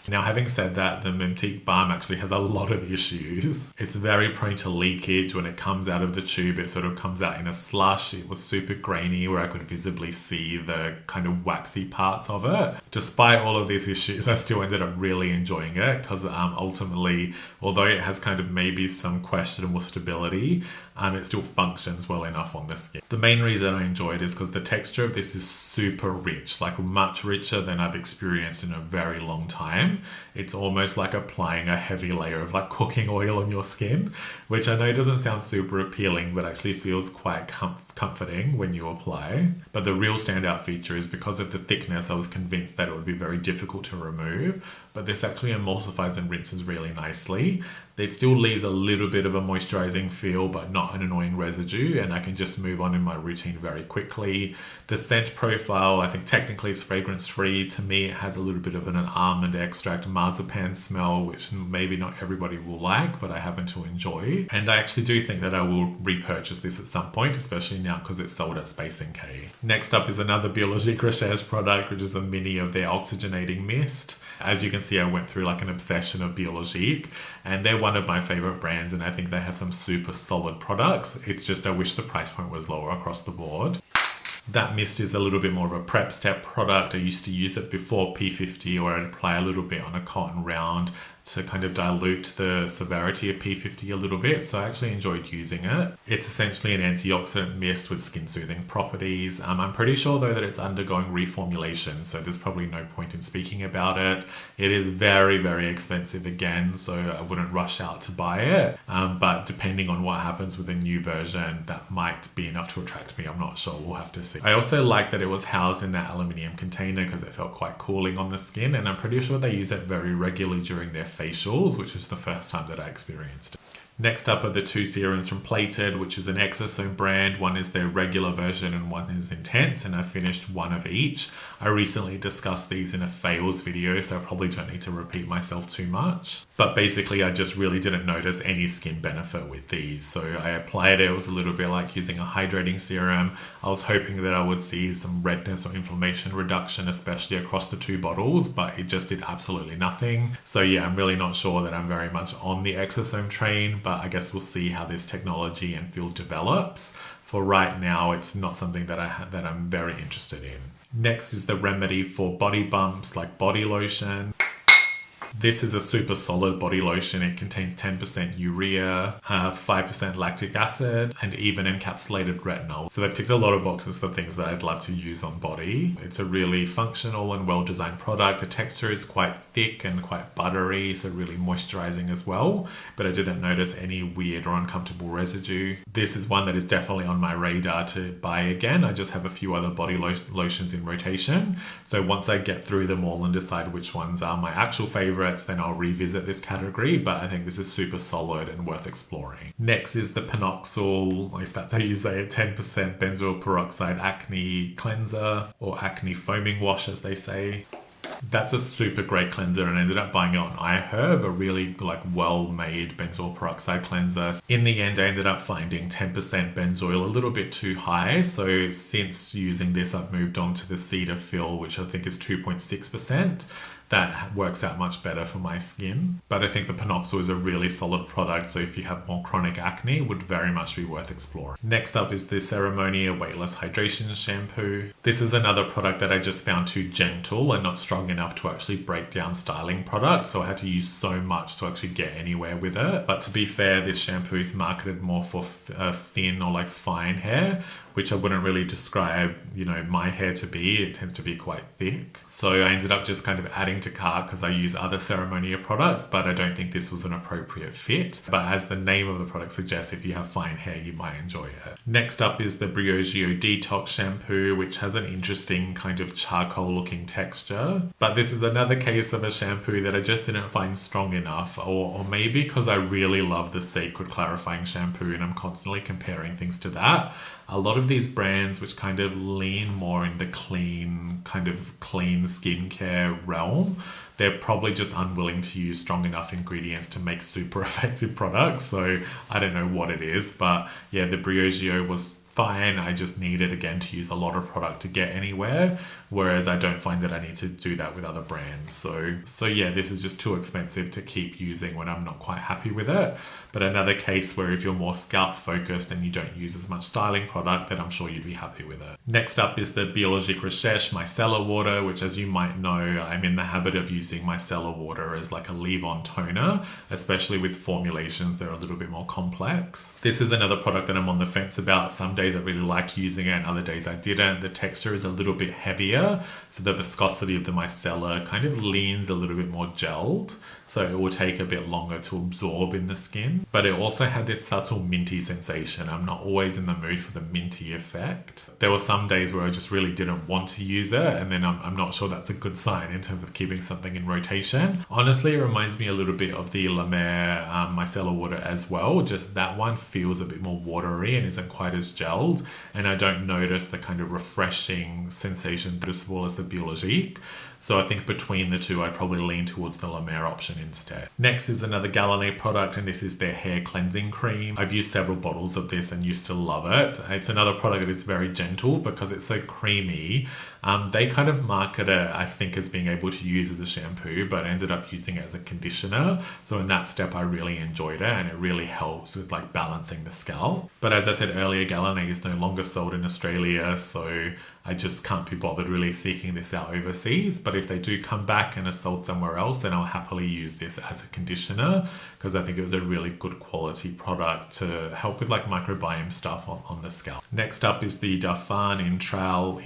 Speaker 1: Now, having said that, the Mimtique Balm actually has a lot of issues. It's very prone to leakage. When it comes out of the tube, it sort of comes out in a slush. It was super grainy where I could visibly see the kind of waxy parts of it. Despite all of these issues, I still ended up really enjoying it because ultimately, although it has kind of maybe some questionable stability, it still functions well enough on the skin. The main reason I enjoy it is because the texture of this is super rich, like much richer than I've experienced in a very long time. It's almost like applying a heavy layer of like cooking oil on your skin, which I know doesn't sound super appealing, but actually feels quite comforting when you apply. But the real standout feature is because of the thickness, I was convinced that it would be very difficult to remove, but this actually emulsifies and rinses really nicely. It still leaves a little bit of a moisturizing feel, but not an annoying residue, and I can just move on in my routine very quickly. The scent profile, I think technically it's fragrance free. To me, it has a little bit of an almond extract marzipan smell, which maybe not everybody will like, but I happen to enjoy. And I actually do think that I will repurchase this at some point, especially now because it's sold at Space NK. Next up is another Biologique Recherche product, which is a mini of their oxygenating mist. As you can see, I went through like an obsession of Biologique, and they're one of my favorite brands, and I think they have some super solid products. It's just I wish the price point was lower across the board. That mist is a little bit more of a prep step product. I used to use it before P50, or I'd apply a little bit on a cotton round to kind of dilute the severity of P50 a little bit, so I actually enjoyed using it. It's essentially an antioxidant mist with skin soothing properties. I'm pretty sure though that it's undergoing reformulation, so there's probably no point in speaking about it. It is very, very expensive again, so I wouldn't rush out to buy it, but depending on what happens with a new version, that might be enough to attract me. I'm not sure, we'll have to see. I also like that it was housed in that aluminium container because it felt quite cooling on the skin, and I'm pretty sure they use it very regularly during their facials, which is the first time that I experienced it. Next up are the 2 serums from Plated, which is an Exosome brand. One is their regular version and one is Intense, and I finished one of each. I recently discussed these in a fails video, so I probably don't need to repeat myself too much. But basically, I just really didn't notice any skin benefit with these. So I applied it. It was a little bit like using a hydrating serum. I was hoping that I would see some redness or inflammation reduction, especially across the 2 bottles, but it just did absolutely nothing. So yeah, I'm really not sure that I'm very much on the Exosome train, but I guess we'll see how this technology and field develops. For right now, it's not something that I'm very interested in. Next is the Remedy for body bumps, like body lotion. This is a super solid body lotion. It contains 10% urea, 5% lactic acid, and even encapsulated retinol. So they've ticked a lot of boxes for things that I'd love to use on body. It's a really functional and well-designed product. The texture is quite thick and quite buttery, so really moisturizing as well. But I didn't notice any weird or uncomfortable residue. This is one that is definitely on my radar to buy again. I just have a few other body lotions in rotation. So once I get through them all and decide which ones are my actual favorites, favourites, then I'll revisit this category, but I think this is super solid and worth exploring. Next is the Panoxyl, if that's how you say it, 10% benzoyl peroxide acne cleanser, or acne foaming wash as they say. That's a super great cleanser, and I ended up buying it on iHerb, a really like well-made benzoyl peroxide cleanser. In the end, I ended up finding 10% benzoyl a little bit too high, so since using this, I've moved on to the Cetaphil, which I think is 2.6%. That works out much better for my skin. But I think the Panoxyl is a really solid product, so if you have more chronic acne, it would very much be worth exploring. Next up is the Ceremonia Weightless Hydration Shampoo. This is another product that I just found too gentle and not strong enough to actually break down styling products, so I had to use so much to actually get anywhere with it. But to be fair, this shampoo is marketed more for thin or like fine hair, which I wouldn't really describe, my hair to be. It tends to be quite thick. So I ended up just kind of adding to cart because I use other Ceremonia products, but I don't think this was an appropriate fit. But as the name of the product suggests, if you have fine hair, you might enjoy it. Next up is the Briogeo Detox Shampoo, which has an interesting kind of charcoal looking texture. But this is another case of a shampoo that I just didn't find strong enough, or maybe because I really love the Cecred clarifying shampoo and I'm constantly comparing things to that. A lot of these brands which kind of lean more in the clean skincare realm, they're probably just unwilling to use strong enough ingredients to make super effective products. So I don't know what it is, but yeah, the Briogeo was fine. I just needed again to use a lot of product to get anywhere, whereas I don't find that I need to do that with other brands. So yeah, this is just too expensive to keep using when I'm not quite happy with it. But another case where if you're more scalp focused and you don't use as much styling product, then I'm sure you'd be happy with it. Next up is the Biologique Recherche Micellar Water, which as you might know, I'm in the habit of using micellar water as like a leave-on toner, especially with formulations that are a little bit more complex. This is another product that I'm on the fence about. Some days I really liked using it and other days I didn't. The texture is a little bit heavier, so the viscosity of the micellar kind of leans a little bit more gelled. So it will take a bit longer to absorb in the skin. But it also had this subtle minty sensation. I'm not always in the mood for the minty effect. There were some days where I just really didn't want to use it, and then I'm not sure that's a good sign in terms of keeping something in rotation. Honestly, it reminds me a little bit of the La Mer micellar water as well. Just that one feels a bit more watery and isn't quite as gelled, and I don't notice the kind of refreshing sensation noticeable as the Biologique. So I think between the two, I'd probably lean towards the La Mer option instead. Next is another Guerlain product, and this is their hair cleansing cream. I've used several bottles of this and used to love it. It's another product that is very gentle because it's so creamy. They kind of market it, I think, as being able to use as a shampoo, but ended up using it as a conditioner. So in that step, I really enjoyed it, and it really helps with like balancing the scalp. But as I said earlier, Guerlain is no longer sold in Australia, so I just can't be bothered really seeking this out overseas. But if they do come back and are sold somewhere else, then I'll happily use this as a conditioner because I think it was a really good quality product to help with like microbiome stuff on the scalp. Next up is the Darphin Intral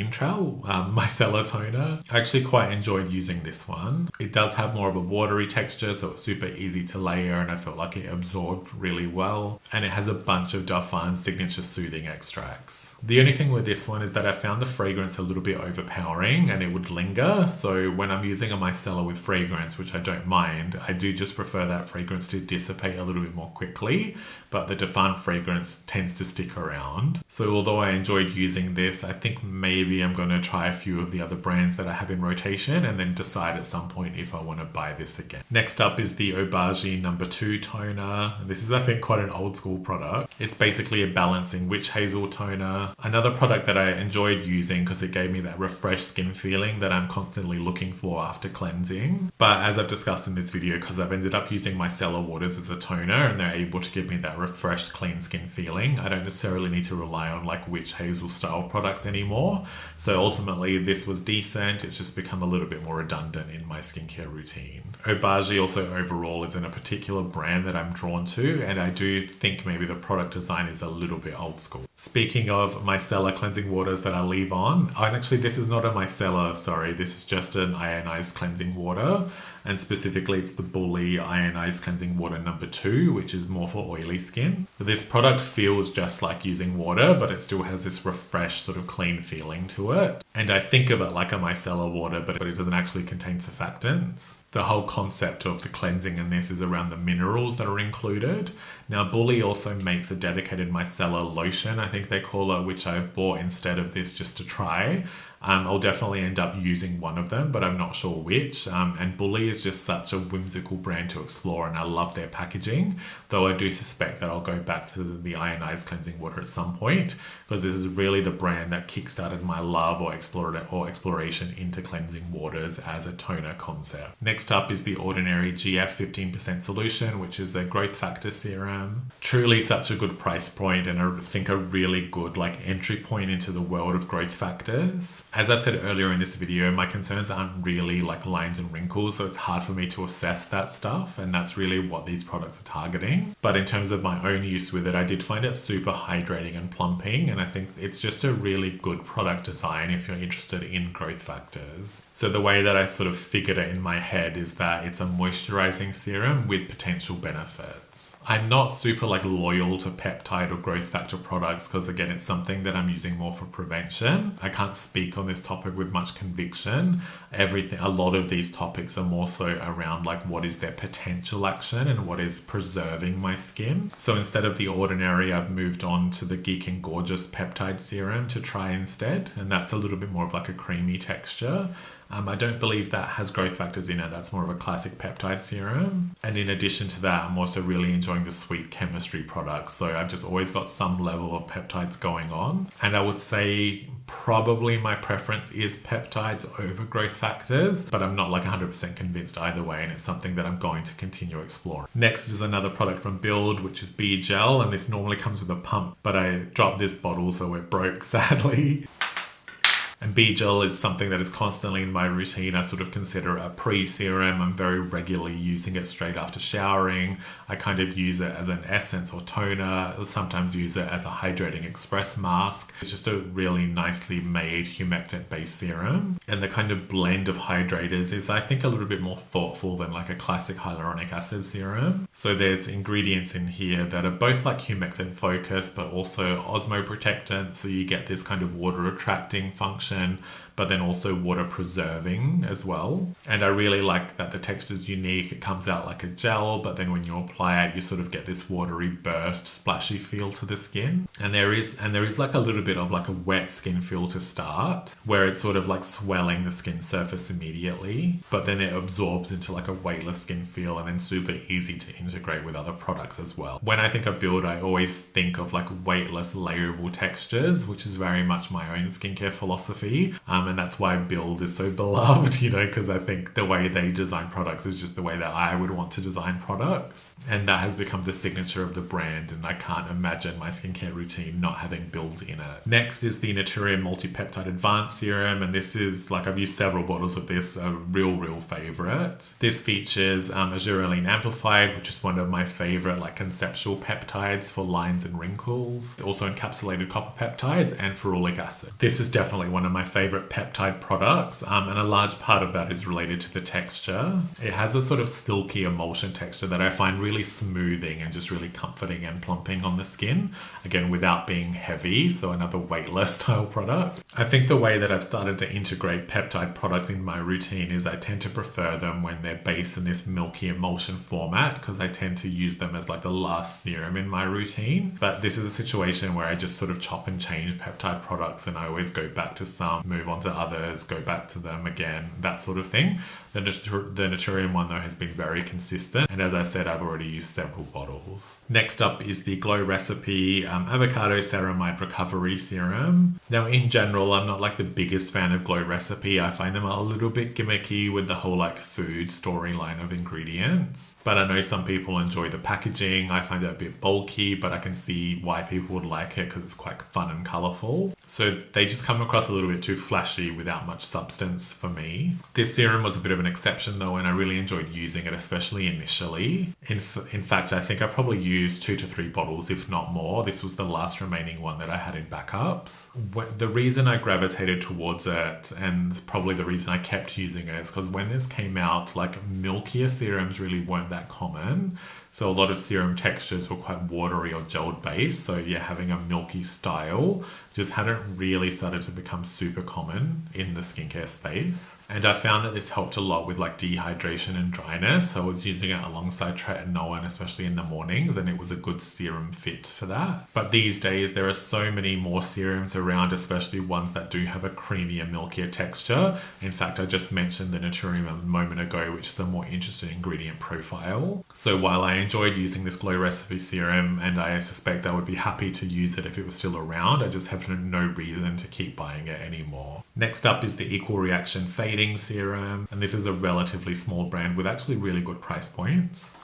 Speaker 1: Micellar Toner. I actually quite enjoyed using this one. It does have more of a watery texture, so it's super easy to layer, and I felt like it absorbed really well. And it has a bunch of Darphin's signature soothing extracts. The only thing with this one is that I found the fragrance a little bit overpowering and it would linger. So when I'm using a micellar with fragrance, which I don't mind, I do just prefer that fragrance to dissipate a little bit more quickly. But the Darphin fragrance tends to stick around. So although I enjoyed using this, I think maybe I'm going to try a few of the other brands that I have in rotation and then decide at some point if I want to buy this again. Next up is the Aubergine No. 2 toner. This is, I think, quite an old school product. It's basically a balancing witch hazel toner. Another product that I enjoyed using because it gave me that refreshed skin feeling that I'm constantly looking for after cleansing. But as I've discussed in this video, because I've ended up using micellar waters as a toner and they're able to give me that refreshed clean skin feeling, I don't necessarily need to rely on like witch hazel style products anymore. So ultimately this was decent. It's just become a little bit more redundant in my skincare routine. Aubergine also overall isn't a particular brand that I'm drawn to, and I do think maybe the product design is a little bit old school. Speaking of micellar cleansing waters that I leave on, and actually this is not a micellar, sorry, this is just an ionized cleansing water. and specifically it's the Bully Ionized Cleansing Water number 2, which is more for oily skin. But this product feels just like using water, but it still has this refreshed sort of clean feeling to it. And I think of it like a micellar water, but it doesn't actually contain surfactants. The whole concept of the cleansing in this is around the minerals that are included. Now, Bully also makes a dedicated micellar lotion, I think they call it, which I've bought instead of this just to try. I'll definitely end up using one of them, but I'm not sure which. And Bully is just such a whimsical brand to explore, and I love their packaging, though I do suspect that I'll go back to the ionized cleansing water at some point, because this is really the brand that kickstarted my love or exploration into cleansing waters as a toner concept. Next up is the Ordinary GF 15% solution, which is a growth factor serum. Truly such a good price point, and I think a really good entry point into the world of growth factors. As I've said earlier in this video, my concerns aren't really lines and wrinkles, so it's hard for me to assess that stuff, and that's really what these products are targeting. But in terms of my own use with it, I did find it super hydrating and plumping, and I think it's just a really good product design if you're interested in growth factors. So the way that I sort of figured it in my head is that it's a moisturizing serum with potential benefits. I'm not super loyal to peptide or growth factor products because, again, it's something that I'm using more for prevention. I can't speak on this topic with much conviction. A lot of these topics are more so around what is their potential action and what is preserving my skin. So instead of the Ordinary, I've moved on to the Geek and Gorgeous peptide serum to try instead, and that's a little bit more of a creamy texture. I don't believe that has growth factors in it. That's more of a classic peptide serum. And in addition to that, I'm also really enjoying the sweet chemistry products. So I've just always got some level of peptides going on. And I would say probably my preference is peptides over growth factors, but I'm not 100% convinced either way, and it's something that I'm going to continue exploring. Next is another product from Build, which is Bee Gel, and this normally comes with a pump, but I dropped this bottle so it broke, sadly. And Bee Gel is something that is constantly in my routine. I sort of consider it a pre-serum. I'm very regularly using it straight after showering. I kind of use it as an essence or toner. I sometimes use it as a hydrating express mask. It's just a really nicely made humectant-based serum. And the kind of blend of hydrators is, I think, a little bit more thoughtful than a classic hyaluronic acid serum. So there's ingredients in here that are both humectant focused, but also osmoprotectant. So you get this kind of water attracting function, but then also water preserving as well. And I really like that the texture's unique. It comes out like a gel, but then when you apply it, you sort of get this watery burst, splashy feel to the skin. And there is a little bit of a wet skin feel to start, where it's sort of swelling the skin surface immediately, but then it absorbs into a weightless skin feel, and then super easy to integrate with other products as well. When I think of Build, I always think of weightless layerable textures, which is very much my own skincare philosophy. And that's why Build is so beloved, because I think the way they design products is just the way that I would want to design products. And that has become the signature of the brand, and I can't imagine my skincare routine not having Build in it. Next is the Naturium Multi-Peptide Advanced Serum, and this is, I've used several bottles of this, a real favorite. This features Azurylene Amplified, which is one of my favorite conceptual peptides for lines and wrinkles. Also encapsulated copper peptides and ferulic acid. This is definitely one of my favorite peptide products, and a large part of that is related to the texture. It has a sort of silky emulsion texture that I find really smoothing and just really comforting and plumping on the skin, again without being heavy, so another weightless style product. I think the way that I've started to integrate peptide products in my routine is I tend to prefer them when they're based in this milky emulsion format, because I tend to use them as the last serum in my routine. But this is a situation where I just sort of chop and change peptide products, and I always go back to some, move on to others, go back to them again, that sort of thing. The Naturium one, though, has been very consistent, and as I said, I've already used several bottles. Next up is the Glow Recipe Avocado Ceramide Recovery Serum. Now, in general, I'm not the biggest fan of Glow Recipe. I find them a little bit gimmicky with the whole food storyline of ingredients, but I know some people enjoy the packaging. I find it a bit bulky, but I can see why people would like it because it's quite fun and colourful. So they just come across a little bit too flashy without much substance for me. This serum was a bit of an exception though, and I really enjoyed using it, especially initially. In fact, I think I probably used 2 to 3 bottles, if not more. This was the last remaining one that I had in backups. The reason I gravitated towards it, and probably the reason I kept using it, is because when this came out, like milkier serums really weren't that common. So a lot of serum textures were quite watery or gelled based. So yeah, having a milky style just hadn't really started to become super common in the skincare space. And I found that this helped a lot with like dehydration and dryness. So I was using it alongside tretinoin, especially in the mornings, and it was a good serum fit for that. But these days, there are so many more serums around, especially ones that do have a creamier, milkier texture. In fact, I just mentioned the Naturium a moment ago, which is a more interesting ingredient profile. So while I enjoyed using this Glow Recipe serum, and I suspect I would be happy to use it if it was still around, I just have no reason to keep buying it anymore. Next up is the Equal Reaction Fading Serum, and this is a relatively small brand with actually really good price points.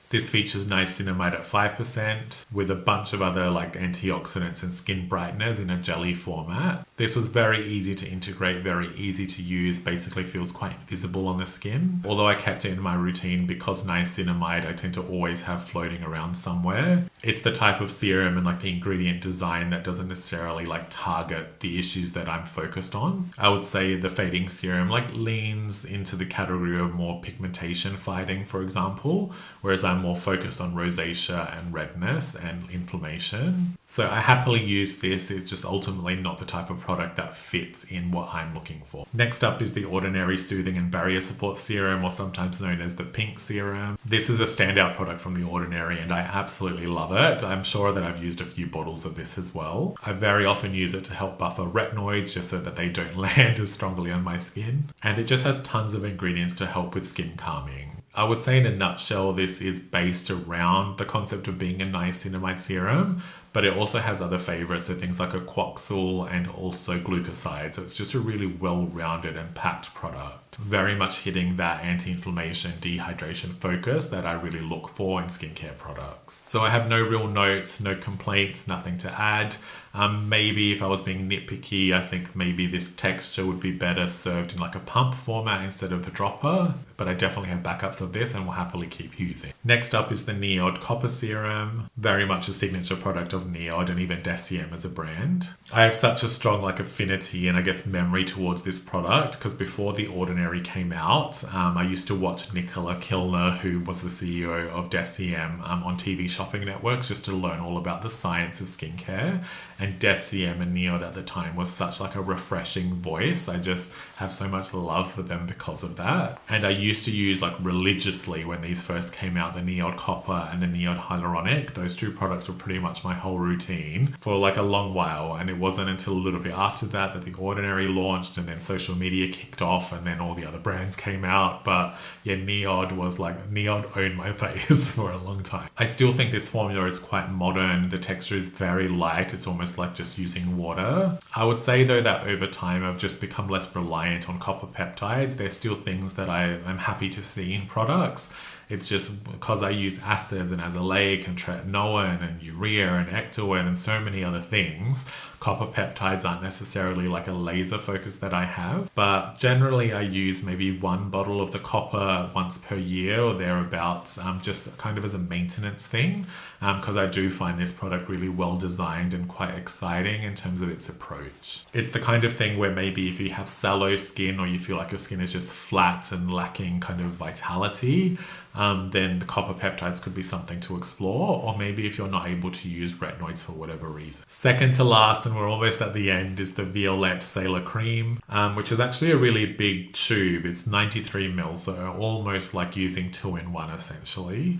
Speaker 1: This features niacinamide at 5% with a bunch of other like antioxidants and skin brighteners in a jelly format. This was very easy to integrate, very easy to use, basically feels quite visible on the skin. Although I kept it in my routine because niacinamide I tend to always have floating around somewhere. It's the type of serum and like the ingredient design that doesn't necessarily like target the issues that I'm focused on. I would say the Fading Serum like leans into the category of more pigmentation fighting, for example, whereas I'm more focused on rosacea and redness and inflammation. So I happily use this. It's just ultimately not the type of product that fits in what I'm looking for. Next up is the Ordinary Soothing and Barrier Support Serum, or sometimes known as the Pink Serum. This is a standout product from the Ordinary and I absolutely love it. I'm sure that I've used a few bottles of this as well. I very often use it to help buffer retinoids just so that they don't land as strongly on my skin. And it just has tons of ingredients to help with skin calming. I would say in a nutshell, this is based around the concept of being a niacinamide serum, but it also has other favorites, so things like Aquoxyl and also glucoside. So it's just a really well-rounded and packed product. Very much hitting that anti-inflammation, dehydration focus that I really look for in skincare products. So I have no real notes, no complaints, nothing to add. Maybe if I was being nitpicky, I think maybe this texture would be better served in like a pump format instead of the dropper, but I definitely have backups of this and will happily keep using. Next up is the Neod Copper Serum, very much a signature product of Neod and even Deciem as a brand. I have such a strong like affinity and I guess memory towards this product because before The Ordinary came out, I used to watch Nicola Kilner, who was the CEO of Deciem, on TV shopping networks just to learn all about the science of skincare. And Deciem and Neod at the time was such like a refreshing voice. I just have so much love for them because of that. And I used to use like religiously when these first came out, the Neod Copper and the Neod Hyaluronic. Those two products were pretty much my whole routine for like a long while. And it wasn't until a little bit after that that The Ordinary launched and then social media kicked off and then all the other brands came out. But yeah, Neod was like, Neod owned my face for a long time. I still think this formula is quite modern. The texture is very light. It's almost like just using water. I would say though that over time I've just become less reliant on copper peptides. They're still things that I'm happy to see in products. It's just because I use acids and azelaic and tretinoin and urea and ectoin and so many other things, copper peptides aren't necessarily like a laser focus that I have. But generally I use maybe 1 bottle of the copper once per year or thereabouts, just kind of as a maintenance thing, because I do find this product really well designed and quite exciting in terms of its approach. It's the kind of thing where maybe if you have sallow skin or you feel like your skin is just flat and lacking kind of vitality, then the copper peptides could be something to explore, or maybe if you're not able to use retinoids for whatever reason. Second to last, and we're almost at the end, is the Violette Sailor Cream, which is actually a really big tube. It's 93 ml, so almost like using 2-in-1 essentially.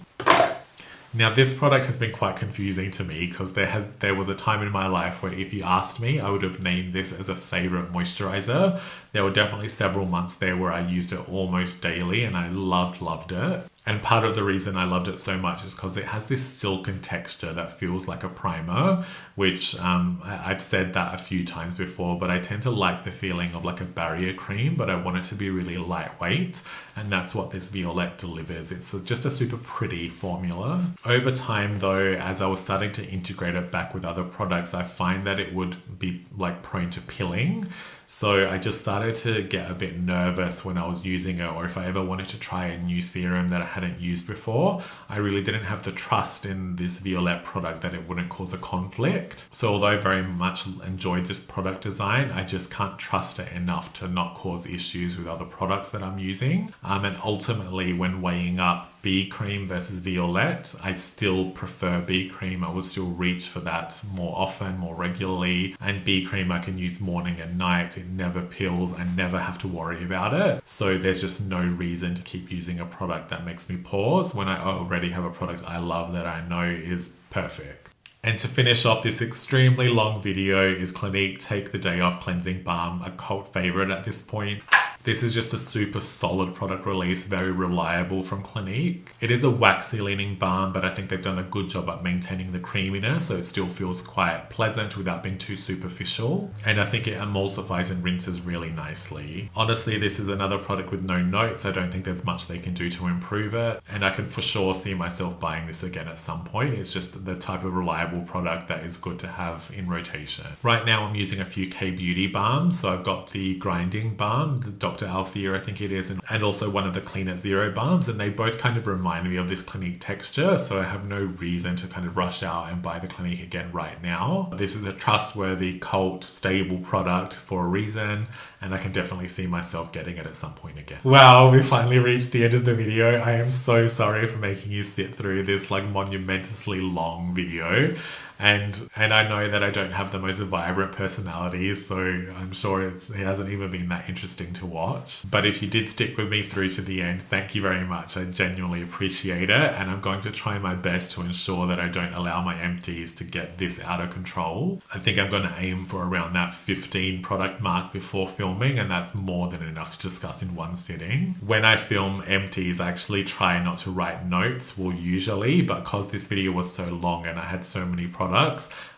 Speaker 1: Now this product has been quite confusing to me because there was a time in my life where if you asked me, I would have named this as a favorite moisturizer. There were definitely several months there where I used it almost daily and I loved it. And part of the reason I loved it so much is because it has this silken texture that feels like a primer, which I've said that a few times before, but I tend to like the feeling of like a barrier cream, but I want it to be really lightweight. And that's what this Violette delivers. It's just a super pretty formula. Over time though, as I was starting to integrate it back with other products, I find that it would be like prone to pilling. So I just started to get a bit nervous when I was using it, or if I ever wanted to try a new serum that I hadn't used before, I really didn't have the trust in this Violette product that it wouldn't cause a conflict. So although I very much enjoyed this product design, I just can't trust it enough to not cause issues with other products that I'm using. And ultimately, when weighing up B cream versus Violette, I still prefer B cream. I would still reach for that more often, more regularly. And B cream I can use morning and night. It never pills. I never have to worry about it. So there's just no reason to keep using a product that makes me pause when I already have a product I love that I know is perfect. And to finish off this extremely long video is Clinique Take the Day Off Cleansing Balm, a cult favorite at this point. This is just a super solid product release, very reliable from Clinique. It is a waxy leaning balm, but I think they've done a good job at maintaining the creaminess, so it still feels quite pleasant without being too superficial. And I think it emulsifies and rinses really nicely. Honestly, this is another product with no notes. I don't think there's much they can do to improve it. And I can for sure see myself buying this again at some point. It's just the type of reliable product that is good to have in rotation. Right now I'm using a few K-Beauty balms. So I've got the Grinding Balm, the Dr. Althea, I think it is, and also one of the Clean at Zero balms, and they both kind of remind me of this Clinique texture, so I have no reason to kind of rush out and buy the Clinique again right now. This is a trustworthy, cult, stable product for a reason, and I can definitely see myself getting it at some point again. Well, we finally reached the end of the video. I am so sorry for making you sit through this like monumentously long video. And I know that I don't have the most vibrant personality, so I'm sure it hasn't even been that interesting to watch. But if you did stick with me through to the end, thank you very much. I genuinely appreciate it, and I'm going to try my best to ensure that I don't allow my empties to get this out of control. I think I'm going to aim for around that 15 product mark before filming, and that's more than enough to discuss in one sitting. When I film empties, I actually try not to write notes, well usually, but because this video was so long and I had so many products,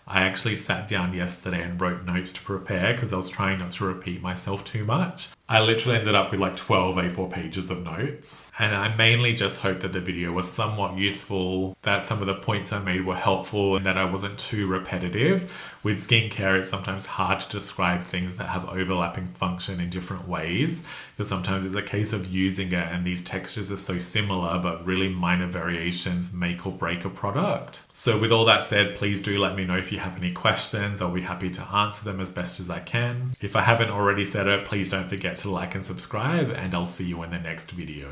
Speaker 1: I actually sat down yesterday and wrote notes to prepare because I was trying not to repeat myself too much. I literally ended up with like 12 A4 pages of notes, and I mainly just hoped that the video was somewhat useful, that some of the points I made were helpful, and that I wasn't too repetitive. With skincare, it's sometimes hard to describe things that have overlapping function in different ways, because sometimes it's a case of using it and these textures are so similar, but really minor variations make or break a product. So with all that said, please do let me know if you have any questions. I'll be happy to answer them as best as I can. If I haven't already said it, please don't forget to like and subscribe, and I'll see you in the next video.